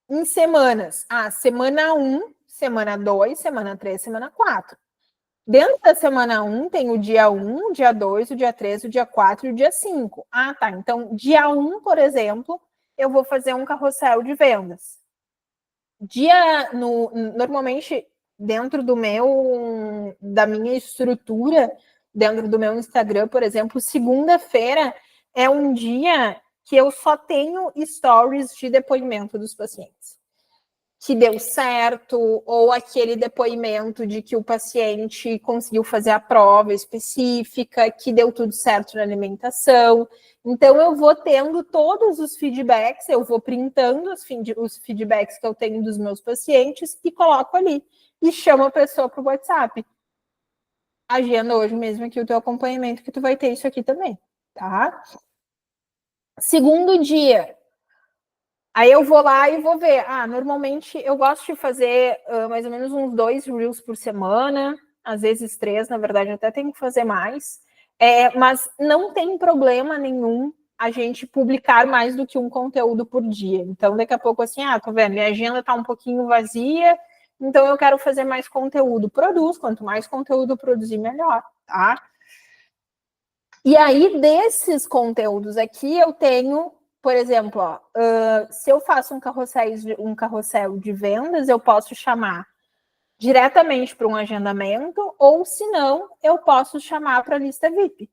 em semanas. Semana 1, semana 2, semana 3, semana 4. Dentro da semana 1 tem o dia 1, o dia 2, o dia 3, o dia 4 e o dia 5. Tá. Então, dia 1, por exemplo, eu vou fazer um carrossel de vendas. Normalmente, dentro da minha estrutura, dentro do meu Instagram, por exemplo, segunda-feira é um dia que eu só tenho stories de depoimento dos pacientes. Que deu certo, ou aquele depoimento de que o paciente conseguiu fazer a prova específica, que deu tudo certo na alimentação. Então, eu vou tendo todos os feedbacks, eu vou printando os feedbacks que eu tenho dos meus pacientes e coloco ali. E chamo a pessoa para o WhatsApp. Agenda hoje mesmo aqui o teu acompanhamento, que tu vai ter isso aqui também, tá? Segundo dia, aí eu vou lá e vou ver. Normalmente eu gosto de fazer mais ou menos uns 2 Reels por semana, às vezes 3, na verdade, até tenho que fazer mais. Mas não tem problema nenhum a gente publicar mais do que um conteúdo por dia. Então, daqui a pouco, assim, tô vendo, minha agenda tá um pouquinho vazia, então eu quero fazer mais conteúdo. Produz, quanto mais conteúdo produzir, melhor, tá? E aí, desses conteúdos aqui, eu tenho, por exemplo, se eu faço um carrossel de vendas, eu posso chamar diretamente para um agendamento, ou se não, eu posso chamar para a lista VIP,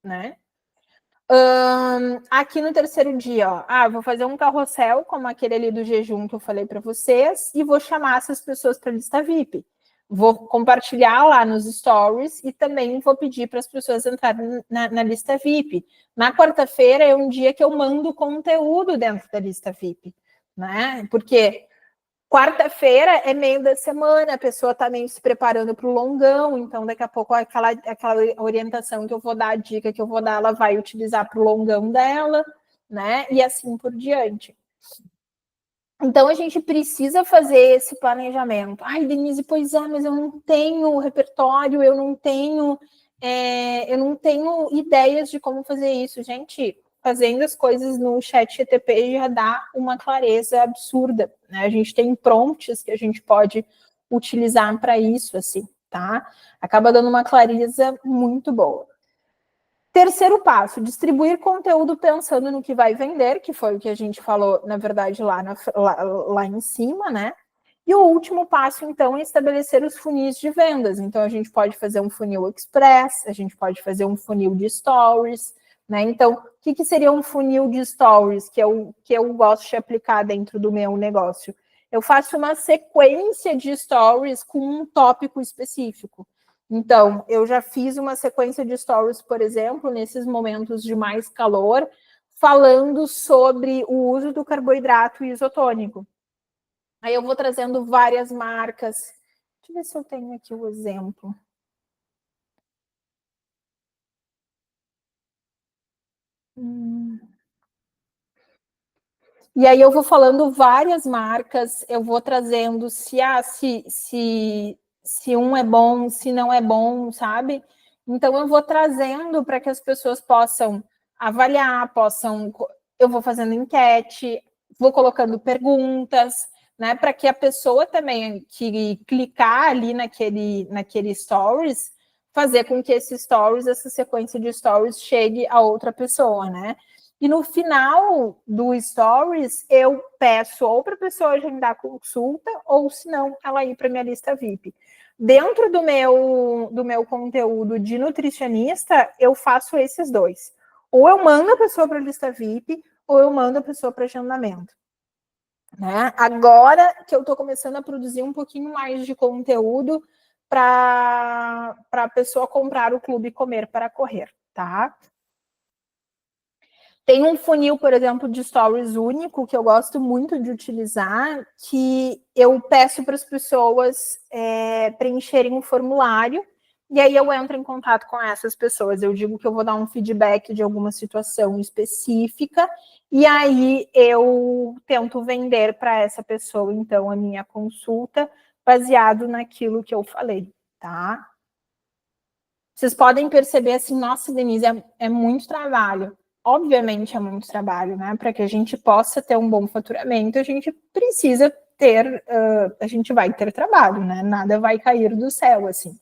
né? Aqui no terceiro dia, vou fazer um carrossel, como aquele ali do jejum que eu falei para vocês, e vou chamar essas pessoas para a lista VIP. Vou compartilhar lá nos stories e também vou pedir para as pessoas entrarem na lista VIP. Na quarta-feira é um dia que eu mando conteúdo dentro da lista VIP, né? Porque quarta-feira é meio da semana, a pessoa está meio se preparando para o longão, então daqui a pouco aquela orientação que eu vou dar, a dica que eu vou dar, ela vai utilizar para o longão dela, né? E assim por diante. Então, a gente precisa fazer esse planejamento. Denise, pois mas eu não tenho repertório, eu não tenho ideias de como fazer isso. Gente, fazendo as coisas no chat GTP já dá uma clareza absurda, né? A gente tem prompts que a gente pode utilizar para isso, assim, tá? Acaba dando uma clareza muito boa. Terceiro passo, distribuir conteúdo pensando no que vai vender, que foi o que a gente falou, na verdade, lá em cima, né? E o último passo, então, é estabelecer os funis de vendas. Então, a gente pode fazer um funil express, a gente pode fazer um funil de stories, né? Então, o que seria um funil de stories que eu gosto de aplicar dentro do meu negócio? eu faço uma sequência de stories com um tópico específico. Então, eu já fiz uma sequência de stories, por exemplo, nesses momentos de mais calor, falando sobre o uso do carboidrato isotônico. Aí eu vou trazendo várias marcas. Deixa eu ver se eu tenho aqui o exemplo. E aí eu vou falando várias marcas, eu vou trazendo se um é bom, se não é bom, sabe? Então eu vou trazendo para que as pessoas possam avaliar, eu vou fazendo enquete, vou colocando perguntas, né? Para que a pessoa também que clicar ali naquele stories, fazer com que esse stories, essa sequência de stories, chegue a outra pessoa, né? E no final do Stories, eu peço ou para a pessoa agendar consulta, ou se não, ela ir para minha lista VIP. Dentro do meu conteúdo de nutricionista, eu faço esses dois. Ou eu mando a pessoa para a lista VIP, ou eu mando a pessoa para agendamento. Né? Agora que eu estou começando a produzir um pouquinho mais de conteúdo para a pessoa comprar o Clube Comer para Correr, tá? Tem um funil, por exemplo, de stories único que eu gosto muito de utilizar, que eu peço para as pessoas preencherem um formulário e aí eu entro em contato com essas pessoas. Eu digo que eu vou dar um feedback de alguma situação específica e aí eu tento vender para essa pessoa, então, a minha consulta baseado naquilo que eu falei, tá? Vocês podem perceber assim, nossa, Denise, é muito trabalho. Obviamente é muito trabalho, né? Para que a gente possa ter um bom faturamento, a gente precisa ter, a gente vai ter trabalho, né? Nada vai cair do céu, assim.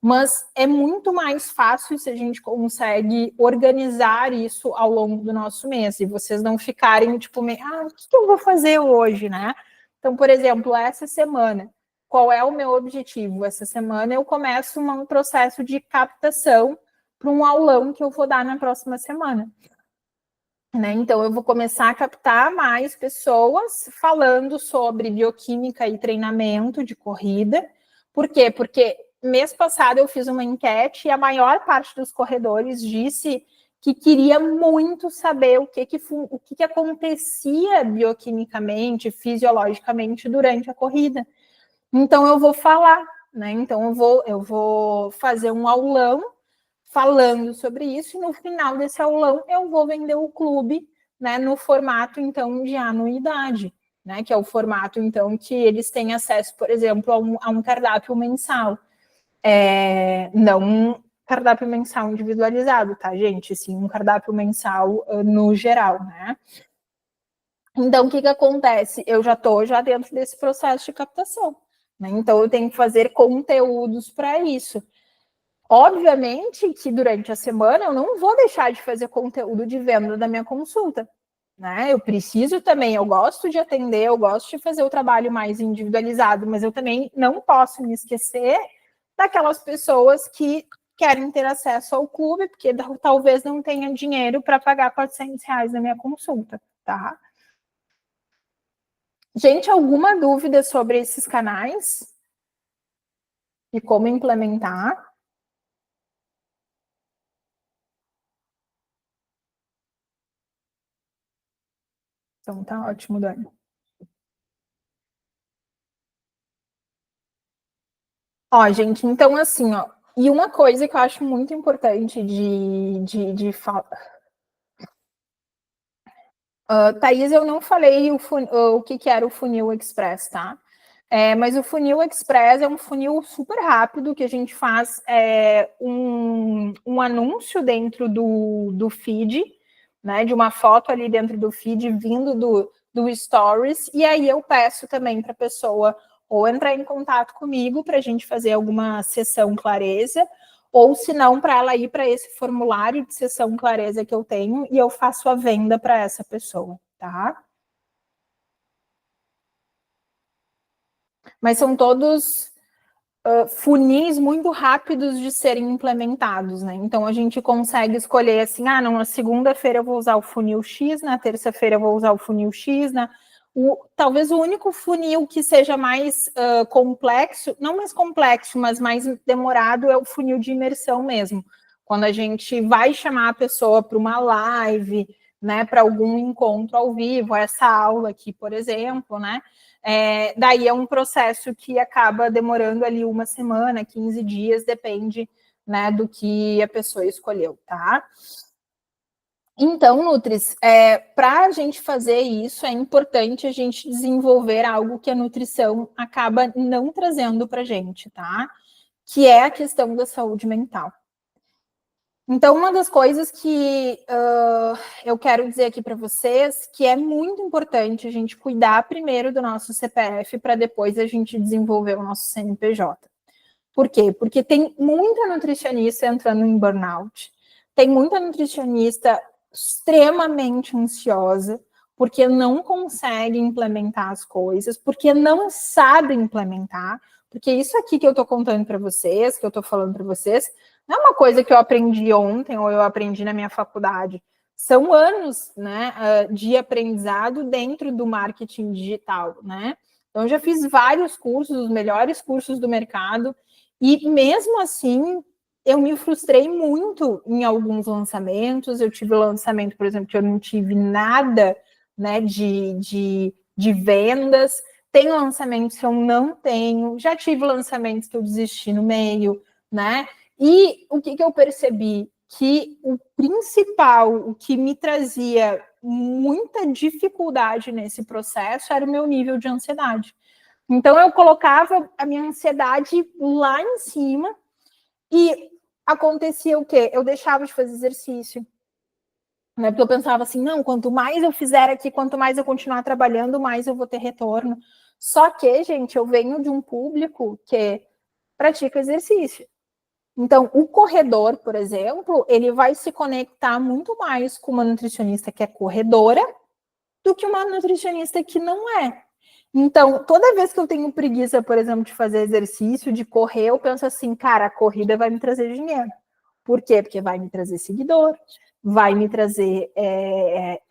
Mas é muito mais fácil se a gente consegue organizar isso ao longo do nosso mês e vocês não ficarem tipo, o que eu vou fazer hoje, né? Então, por exemplo, essa semana, qual é o meu objetivo? Essa semana eu começo um processo de captação para um aulão que eu vou dar na próxima semana. Né? Então, eu vou começar a captar mais pessoas falando sobre bioquímica e treinamento de corrida. Por quê? Porque mês passado eu fiz uma enquete e a maior parte dos corredores disse que queria muito saber o que acontecia bioquimicamente, fisiologicamente durante a corrida. Então, eu vou falar, né? Então, eu vou fazer um aulão falando sobre isso, e no final desse aulão eu vou vender o clube, né, no formato, então, de anuidade, né, que é o formato, então, que eles têm acesso, por exemplo, a um cardápio mensal. Não um cardápio mensal individualizado, tá, gente? Sim, um cardápio mensal no geral, né? Então, o que acontece? Eu já estou dentro desse processo de captação, né? Então, eu tenho que fazer conteúdos para isso. Obviamente que durante a semana eu não vou deixar de fazer conteúdo de venda da minha consulta, né? Eu preciso também, eu gosto de atender, eu gosto de fazer o trabalho mais individualizado, mas eu também não posso me esquecer daquelas pessoas que querem ter acesso ao clube, porque talvez não tenha dinheiro para pagar R$ 400 na minha consulta, tá? Gente, alguma dúvida sobre esses canais? E como implementar? Então tá ótimo, Dani. Ó, gente, então assim, ó, e uma coisa que eu acho muito importante de falar. Thaís, eu não falei o que era o funil express, tá? Mas o funil express é um funil super rápido que a gente faz um anúncio dentro do feed, né? De uma foto ali dentro do feed vindo do Stories, e aí eu peço também para a pessoa ou entrar em contato comigo para a gente fazer alguma sessão clareza, ou se não, para ela ir para esse formulário de sessão clareza que eu tenho e eu faço a venda para essa pessoa, tá? Mas são todos funis muito rápidos de serem implementados, né? Então a gente consegue escolher assim, na segunda-feira eu vou usar o funil X, na terça-feira eu vou usar o funil X, na Talvez o único funil que seja mais complexo, não mais complexo, mas mais demorado, é o funil de imersão mesmo. Quando a gente vai chamar a pessoa para uma live, né, para algum encontro ao vivo, essa aula aqui, por exemplo, né? Daí é um processo que acaba demorando ali 1 semana, 15 dias, depende, né, do que a pessoa escolheu, tá? Então, Nutris, para a gente fazer isso, é importante a gente desenvolver algo que a nutrição acaba não trazendo para a gente, tá? Que é a questão da saúde mental. Então, uma das coisas que eu quero dizer aqui para vocês, que é muito importante a gente cuidar primeiro do nosso CPF para depois a gente desenvolver o nosso CNPJ. Por quê? Porque tem muita nutricionista entrando em burnout, tem muita nutricionista extremamente ansiosa, porque não consegue implementar as coisas, porque não sabe implementar, porque isso aqui que eu estou contando para vocês, que eu estou falando para vocês, não é uma coisa que eu aprendi ontem ou eu aprendi na minha faculdade. São anos, né, de aprendizado dentro do marketing digital, né? Então, eu já fiz vários cursos, os melhores cursos do mercado, e mesmo assim, eu me frustrei muito em alguns lançamentos. Eu tive lançamento, por exemplo, que eu não tive nada, né, de vendas. Tem lançamentos que eu não tenho. Já tive lançamentos que eu desisti no meio, né? E o que eu percebi? Que o principal, o que me trazia muita dificuldade nesse processo era o meu nível de ansiedade. Então, eu colocava a minha ansiedade lá em cima e acontecia o quê? Eu deixava de fazer exercício. Né? Porque eu pensava assim, não, quanto mais eu fizer aqui, quanto mais eu continuar trabalhando, mais eu vou ter retorno. Só que, gente, eu venho de um público que pratica exercício. Então, o corredor, por exemplo, ele vai se conectar muito mais com uma nutricionista que é corredora do que uma nutricionista que não é. Então, toda vez que eu tenho preguiça, por exemplo, de fazer exercício, de correr, eu penso assim, cara, a corrida vai me trazer dinheiro. Por quê? Porque vai me trazer seguidor, vai me trazer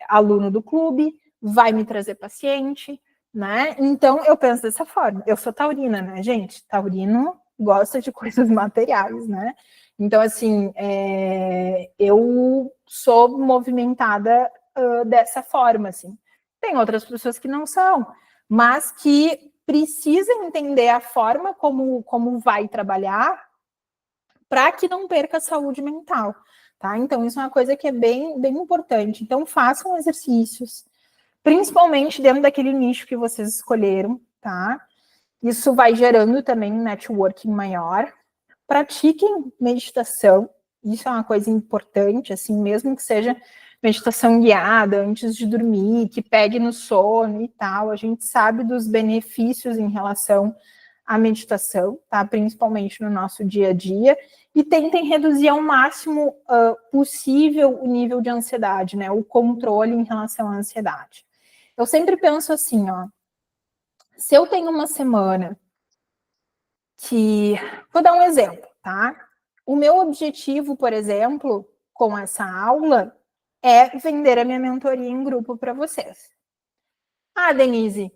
aluno do clube, vai me trazer paciente, né? Então, eu penso dessa forma. Eu sou taurina, né, gente? Taurino gosta de coisas materiais, né? Então, assim, eu sou movimentada dessa forma, assim. Tem outras pessoas que não são, mas que precisam entender a forma como vai trabalhar para que não perca a saúde mental, tá? Então, isso é uma coisa que é bem, bem importante. Então, façam exercícios, principalmente dentro daquele nicho que vocês escolheram, tá? Isso vai gerando também um networking maior. Pratiquem meditação, isso é uma coisa importante, assim, mesmo que seja meditação guiada antes de dormir, que pegue no sono e tal, a gente sabe dos benefícios em relação à meditação, tá? Principalmente no nosso dia a dia, e tentem reduzir ao máximo possível o nível de ansiedade, né? O controle em relação à ansiedade. Eu sempre penso assim, ó, se eu tenho uma semana que, vou dar um exemplo, tá? O meu objetivo, por exemplo, com essa aula, é vender a minha mentoria em grupo para vocês. Ah, Denise,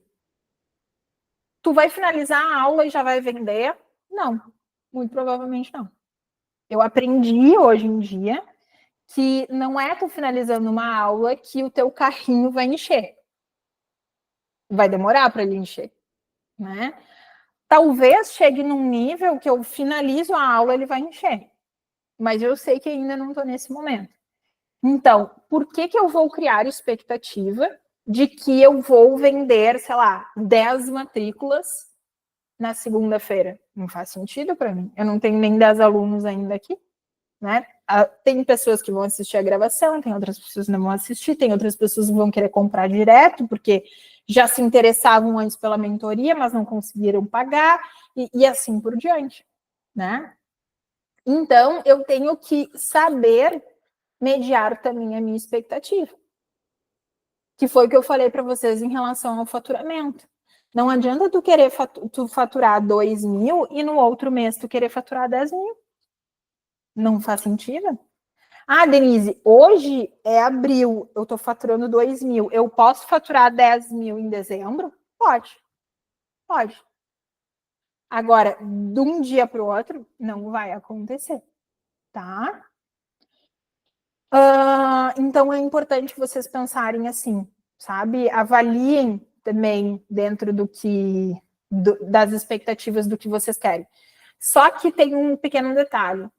tu vai finalizar a aula e já vai vender? Não, muito provavelmente não. Eu aprendi hoje em dia que não é tu finalizando uma aula que o teu carrinho vai encher. Vai demorar para ele encher, né? Talvez chegue num nível que eu finalizo a aula, ele vai encher. Mas eu sei que ainda não estou nesse momento. Então, por que eu vou criar expectativa de que eu vou vender, sei lá, 10 matrículas na segunda-feira? Não faz sentido para mim. Eu não tenho nem 10 alunos ainda aqui, né? Tem pessoas que vão assistir a gravação, tem outras pessoas que não vão assistir, tem outras pessoas que vão querer comprar direto, porque já se interessavam antes pela mentoria, mas não conseguiram pagar, e assim por diante, né? Então, eu tenho que saber mediar também a minha expectativa. Que foi o que eu falei para vocês em relação ao faturamento. Não adianta tu querer faturar 2 mil e no outro mês tu querer faturar 10 mil. Não faz sentido. Ah, Denise, hoje é abril, eu estou faturando 2 mil, eu posso faturar 10 mil em dezembro? Pode, pode. Agora, de um dia para o outro, não vai acontecer, tá? Então, é importante vocês pensarem assim, sabe? Avaliem também dentro das expectativas do que vocês querem. Só que tem um pequeno detalhe.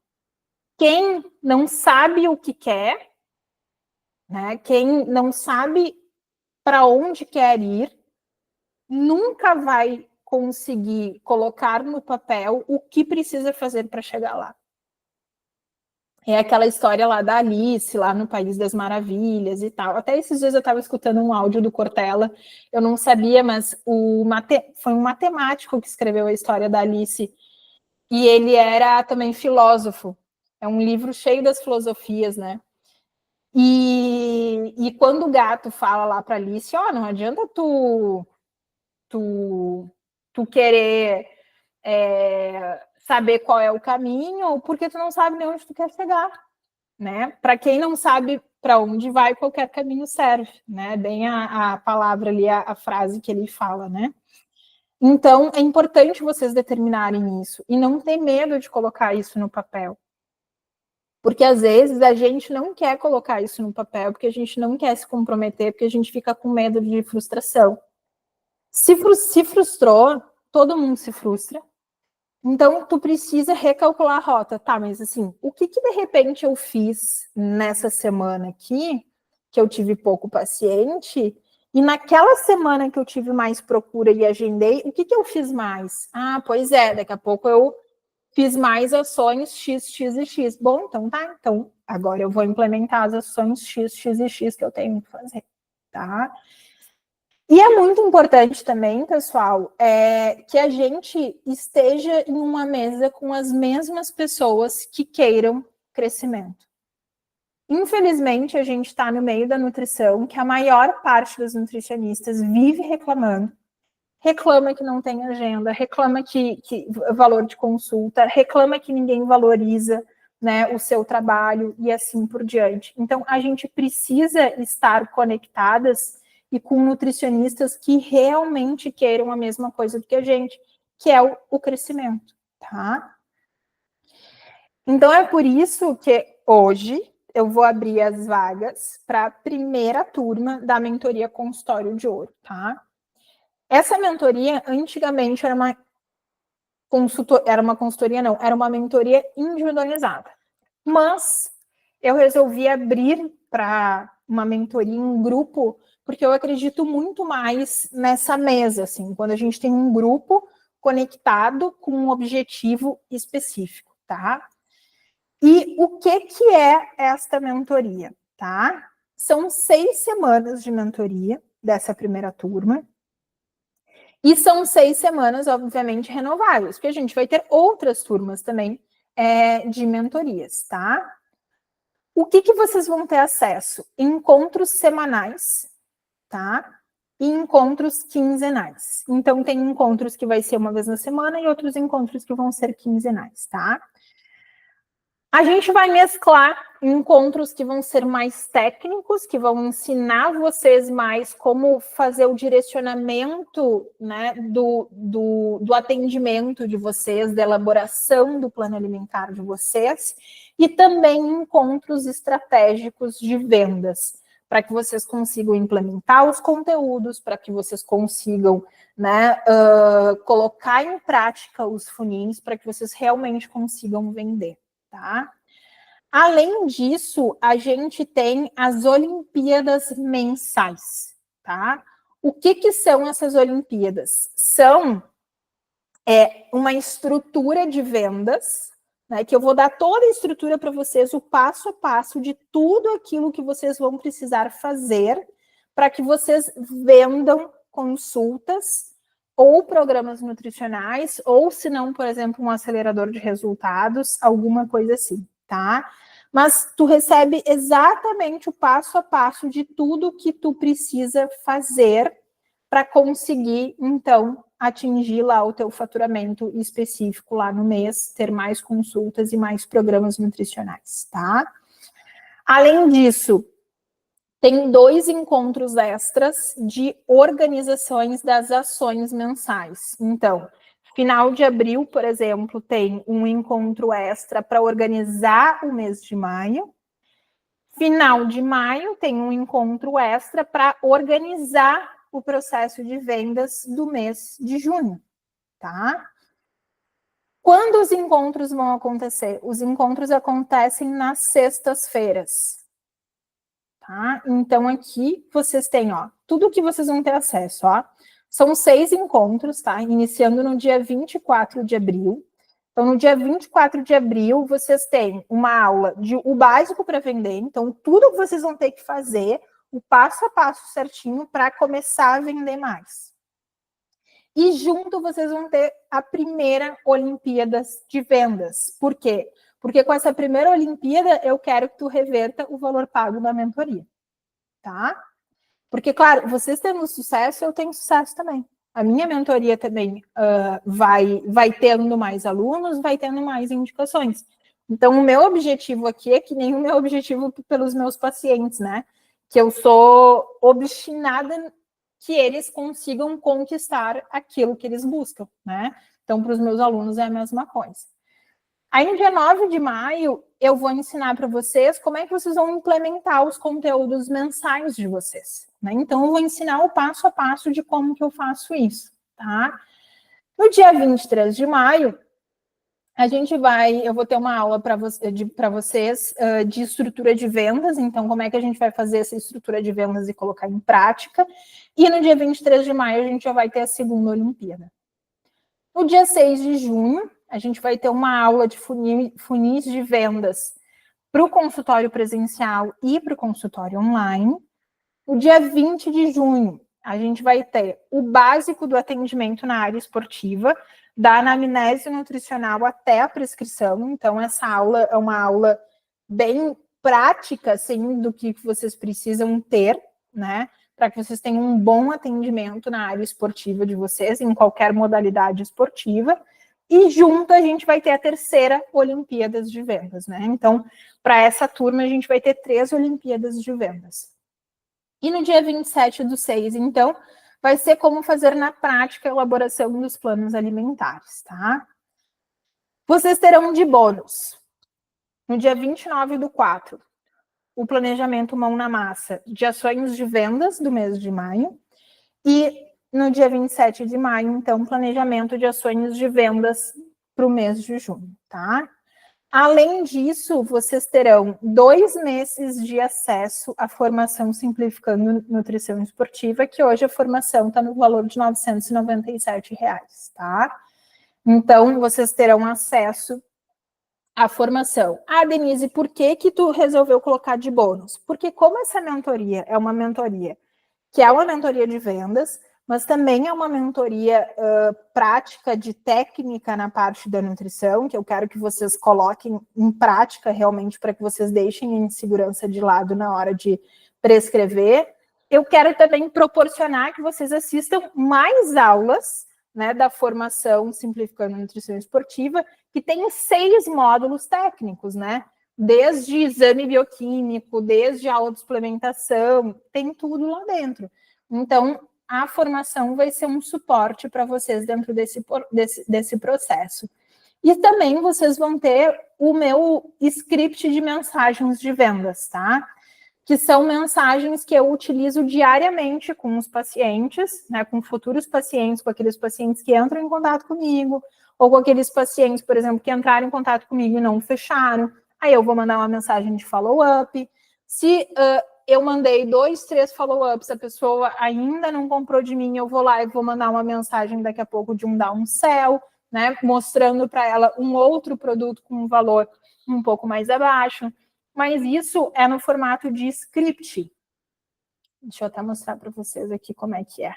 Quem não sabe o que quer, né? Quem não sabe para onde quer ir, nunca vai conseguir colocar no papel o que precisa fazer para chegar lá. É aquela história lá da Alice, lá no País das Maravilhas e tal. Até esses dias eu estava escutando um áudio do Cortella, eu não sabia, mas foi um matemático que escreveu a história da Alice, e ele era também filósofo. É um livro cheio das filosofias, né? E quando o gato fala lá para Alice, não adianta tu querer saber qual é o caminho, porque tu não sabe nem onde tu quer chegar, né? Para quem não sabe para onde vai, qualquer caminho serve, né? Bem a palavra ali, a frase que ele fala, né? Então, é importante vocês determinarem isso e não ter medo de colocar isso no papel. Porque às vezes a gente não quer colocar isso no papel, porque a gente não quer se comprometer, porque a gente fica com medo de frustração. Se frustrou, todo mundo se frustra. Então, tu precisa recalcular a rota. Tá, mas assim, o que de repente eu fiz nessa semana aqui, que eu tive pouco paciente, e naquela semana que eu tive mais procura e agendei, o que eu fiz mais? Ah, pois é, daqui a pouco eu fiz mais ações X, X e X. Bom, então tá. Então, agora eu vou implementar as ações X, X e X que eu tenho que fazer, tá? E é muito importante também, pessoal, que a gente esteja em uma mesa com as mesmas pessoas que queiram crescimento. Infelizmente, a gente está no meio da nutrição, que a maior parte dos nutricionistas vive reclamando. Reclama que não tem agenda, reclama que valor de consulta, reclama que ninguém valoriza, né, o seu trabalho e assim por diante. Então, a gente precisa estar conectadas e com nutricionistas que realmente queiram a mesma coisa do que a gente, que é o crescimento, tá? Então, é por isso que hoje eu vou abrir as vagas para a primeira turma da mentoria Consultório de Ouro, tá? Essa mentoria, antigamente, era uma consultoria, não, era uma mentoria individualizada. Mas eu resolvi abrir para uma mentoria em grupo, porque eu acredito muito mais nessa mesa, assim, quando a gente tem um grupo conectado com um objetivo específico, tá? E o que é esta mentoria, tá? São 6 semanas de mentoria dessa primeira turma, e são 6 semanas, obviamente, renováveis, porque a gente vai ter outras turmas também de mentorias, tá? O que vocês vão ter acesso? Encontros semanais, tá? E encontros quinzenais. Então, tem encontros que vai ser uma vez na semana e outros encontros que vão ser quinzenais, tá? A gente vai mesclar encontros que vão ser mais técnicos, que vão ensinar vocês mais como fazer o direcionamento, né, do atendimento de vocês, da elaboração do plano alimentar de vocês, e também encontros estratégicos de vendas, para que vocês consigam implementar os conteúdos, para que vocês consigam, né, colocar em prática os funis, para que vocês realmente consigam vender. Tá? Além disso, a gente tem as Olimpíadas mensais, tá? O que são essas Olimpíadas? São uma estrutura de vendas, né, que eu vou dar toda a estrutura para vocês, o passo a passo de tudo aquilo que vocês vão precisar fazer para que vocês vendam consultas ou programas nutricionais, ou se não, por exemplo, um acelerador de resultados, alguma coisa assim, tá? Mas tu recebe exatamente o passo a passo de tudo que tu precisa fazer para conseguir, então, atingir lá o teu faturamento específico lá no mês, ter mais consultas e mais programas nutricionais, tá? Além disso, tem 2 encontros extras de organizações das ações mensais. Então, final de abril, por exemplo, tem um encontro extra para organizar o mês de maio. Final de maio tem um encontro extra para organizar o processo de vendas do mês de junho, tá? Quando os encontros vão acontecer? Os encontros acontecem nas sextas-feiras, tá? Então aqui vocês têm, ó, tudo que vocês vão ter acesso, ó. São 6 encontros, tá? Iniciando no dia 24 de abril. Então, no dia 24 de abril, vocês têm uma aula de o básico para vender. Então, tudo que vocês vão ter que fazer, o passo a passo certinho para começar a vender mais. E junto vocês vão ter a primeira Olimpíada de vendas. Por quê? Porque com essa primeira Olimpíada, eu quero que tu reverta o valor pago da mentoria, tá? Porque, claro, vocês tendo sucesso, eu tenho sucesso também. A minha mentoria também vai tendo mais alunos, vai tendo mais indicações. Então, o meu objetivo aqui é que nem o meu objetivo pelos meus pacientes, né? Que eu sou obstinada que eles consigam conquistar aquilo que eles buscam, né? Então, para os meus alunos é a mesma coisa. Aí, no dia 9 de maio, eu vou ensinar para vocês como é que vocês vão implementar os conteúdos mensais de vocês, né? Então, eu vou ensinar o passo a passo de como que eu faço isso, tá? No dia 23 de maio, eu vou ter uma aula para vocês de estrutura de vendas, então, como é que a gente vai fazer essa estrutura de vendas e colocar em prática. E no dia 23 de maio, a gente já vai ter a segunda Olimpíada. No dia 6 de junho, a gente vai ter uma aula de funis de vendas para o consultório presencial e para o consultório online. No dia 20 de junho, a gente vai ter o básico do atendimento na área esportiva, da anamnese nutricional até a prescrição. Então, essa aula é uma aula bem prática, assim, do que vocês precisam ter, né? Para que vocês tenham um bom atendimento na área esportiva de vocês, em qualquer modalidade esportiva. E junto a gente vai ter a terceira Olimpíadas de Vendas, né? Então, para essa turma, a gente vai ter 3 Olimpíadas de Vendas. E no dia 27/6, então, vai ser como fazer na prática a elaboração dos planos alimentares, tá? Vocês terão de bônus, no dia 29/4, o planejamento mão na massa de ações de vendas do mês de maio. E no dia 27 de maio, então, planejamento de ações de vendas para o mês de junho, tá? Além disso, vocês terão 2 meses de acesso à formação Simplificando Nutrição Esportiva, que hoje a formação está no valor de R$ 997, tá? Então, vocês terão acesso à formação. Ah, Denise, por que tu resolveu colocar de bônus? Porque como essa mentoria é uma mentoria que é uma mentoria de vendas, mas também é uma mentoria prática de técnica na parte da nutrição, que eu quero que vocês coloquem em prática realmente para que vocês deixem a insegurança de lado na hora de prescrever. Eu quero também proporcionar que vocês assistam mais aulas, né, da formação Simplificando a Nutrição Esportiva, que tem 6 módulos técnicos, né? Desde exame bioquímico, desde aula de suplementação, tem tudo lá dentro. Então, a formação vai ser um suporte para vocês dentro desse processo. E também vocês vão ter o meu script de mensagens de vendas, tá? Que são mensagens que eu utilizo diariamente com os pacientes, né, com futuros pacientes, com aqueles pacientes que entram em contato comigo, ou com aqueles pacientes, por exemplo, que entraram em contato comigo e não fecharam. Aí eu vou mandar uma mensagem de follow-up. Se eu mandei 2, 3 follow-ups, a pessoa ainda não comprou de mim, eu vou lá e vou mandar uma mensagem daqui a pouco de um downsell, né, mostrando para ela um outro produto com um valor um pouco mais abaixo. Mas isso é no formato de script. Deixa eu até mostrar para vocês aqui como é que é.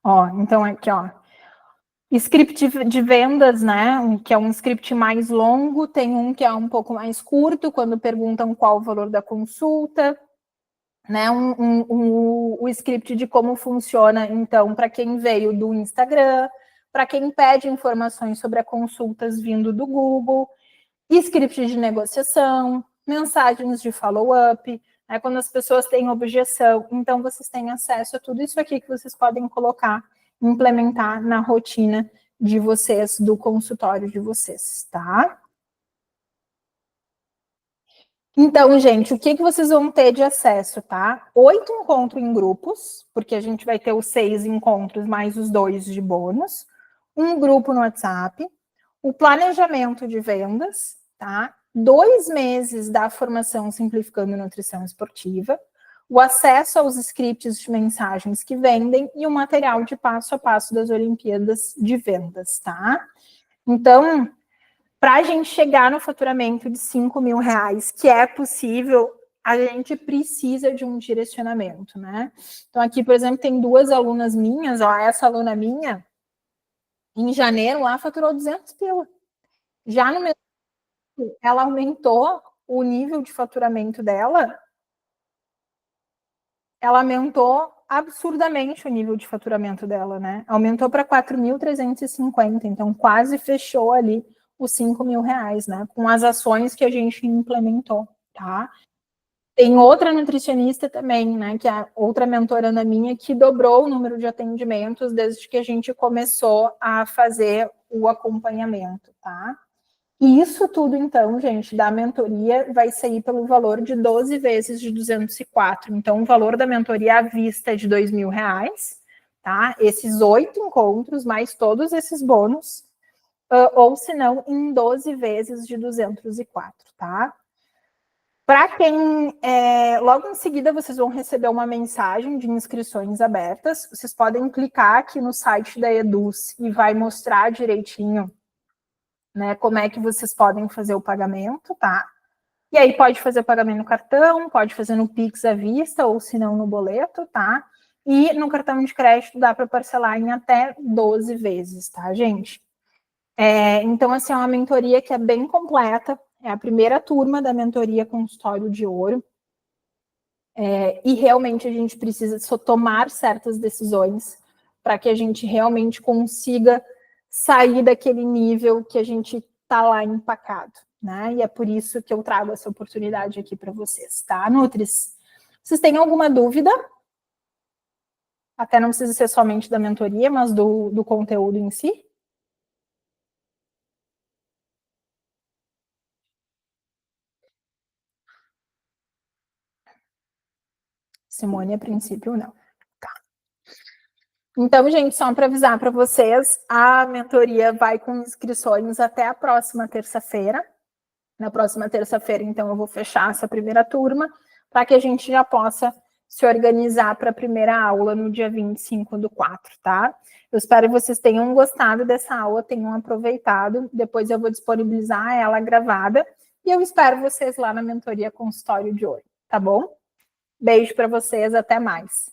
Ó, então aqui, ó. Script de vendas, né? Que é um script mais longo, tem um que é um pouco mais curto, quando perguntam qual o valor da consulta, né? O script de como funciona, então, para quem veio do Instagram, para quem pede informações sobre as consultas vindo do Google, script de negociação, mensagens de follow-up, né? Quando as pessoas têm objeção, então vocês têm acesso a tudo isso aqui que vocês podem colocar, implementar na rotina de vocês, do consultório de vocês, tá? Então, gente, o que vocês vão ter de acesso, tá? 8 encontros em grupos, porque a gente vai ter os 6 encontros mais os 2 de bônus, um grupo no WhatsApp, o planejamento de vendas, tá? 2 meses da formação Simplificando Nutrição Esportiva, o acesso aos scripts de mensagens que vendem e o material de passo a passo das Olimpíadas de vendas, tá? Então, para a gente chegar no faturamento de 5 mil reais, que é possível, a gente precisa de um direcionamento, né? Então, aqui, por exemplo, tem 2 alunas minhas, ó, essa aluna minha, em janeiro, lá faturou 200 pila. Já no mês, ela aumentou o nível de faturamento dela, ela aumentou absurdamente o nível de faturamento dela, né? Aumentou para 4.350, então quase fechou ali os 5 mil reais, né? Com as ações que a gente implementou, tá? Tem outra nutricionista também, né? Que é outra mentoranda minha, que dobrou o número de atendimentos desde que a gente começou a fazer o acompanhamento, tá? E isso tudo, então, gente, da mentoria vai sair pelo valor de 12 vezes de 204. Então, o valor da mentoria à vista é de 2 mil reais, tá? Esses 8 encontros, mais todos esses bônus, ou se não, em 12 vezes de 204, tá? Para quem, logo em seguida, vocês vão receber uma mensagem de inscrições abertas. Vocês podem clicar aqui no site da Eduz e vai mostrar direitinho, né, como é que vocês podem fazer o pagamento, tá? E aí pode fazer o pagamento no cartão, pode fazer no Pix à vista, ou se não no boleto, tá? E no cartão de crédito dá para parcelar em até 12 vezes, tá, gente? Então, assim, é uma mentoria que é bem completa, é a primeira turma da mentoria Consultório de Ouro, e realmente a gente precisa só tomar certas decisões para que a gente realmente consiga sair daquele nível que a gente está lá empacado, né? E é por isso que eu trago essa oportunidade aqui para vocês, tá, Nutris? Vocês têm alguma dúvida? Até não precisa ser somente da mentoria, mas do conteúdo em si? Simone, a princípio, não. Tá. Então, gente, só para avisar para vocês, a mentoria vai com inscrições até a próxima terça-feira. Na próxima terça-feira, então, eu vou fechar essa primeira turma para que a gente já possa se organizar para a primeira aula no dia 25/4, tá? Eu espero que vocês tenham gostado dessa aula, tenham aproveitado. Depois eu vou disponibilizar ela gravada e eu espero vocês lá na mentoria Consultório de Ouro, tá bom? Beijo para vocês, até mais.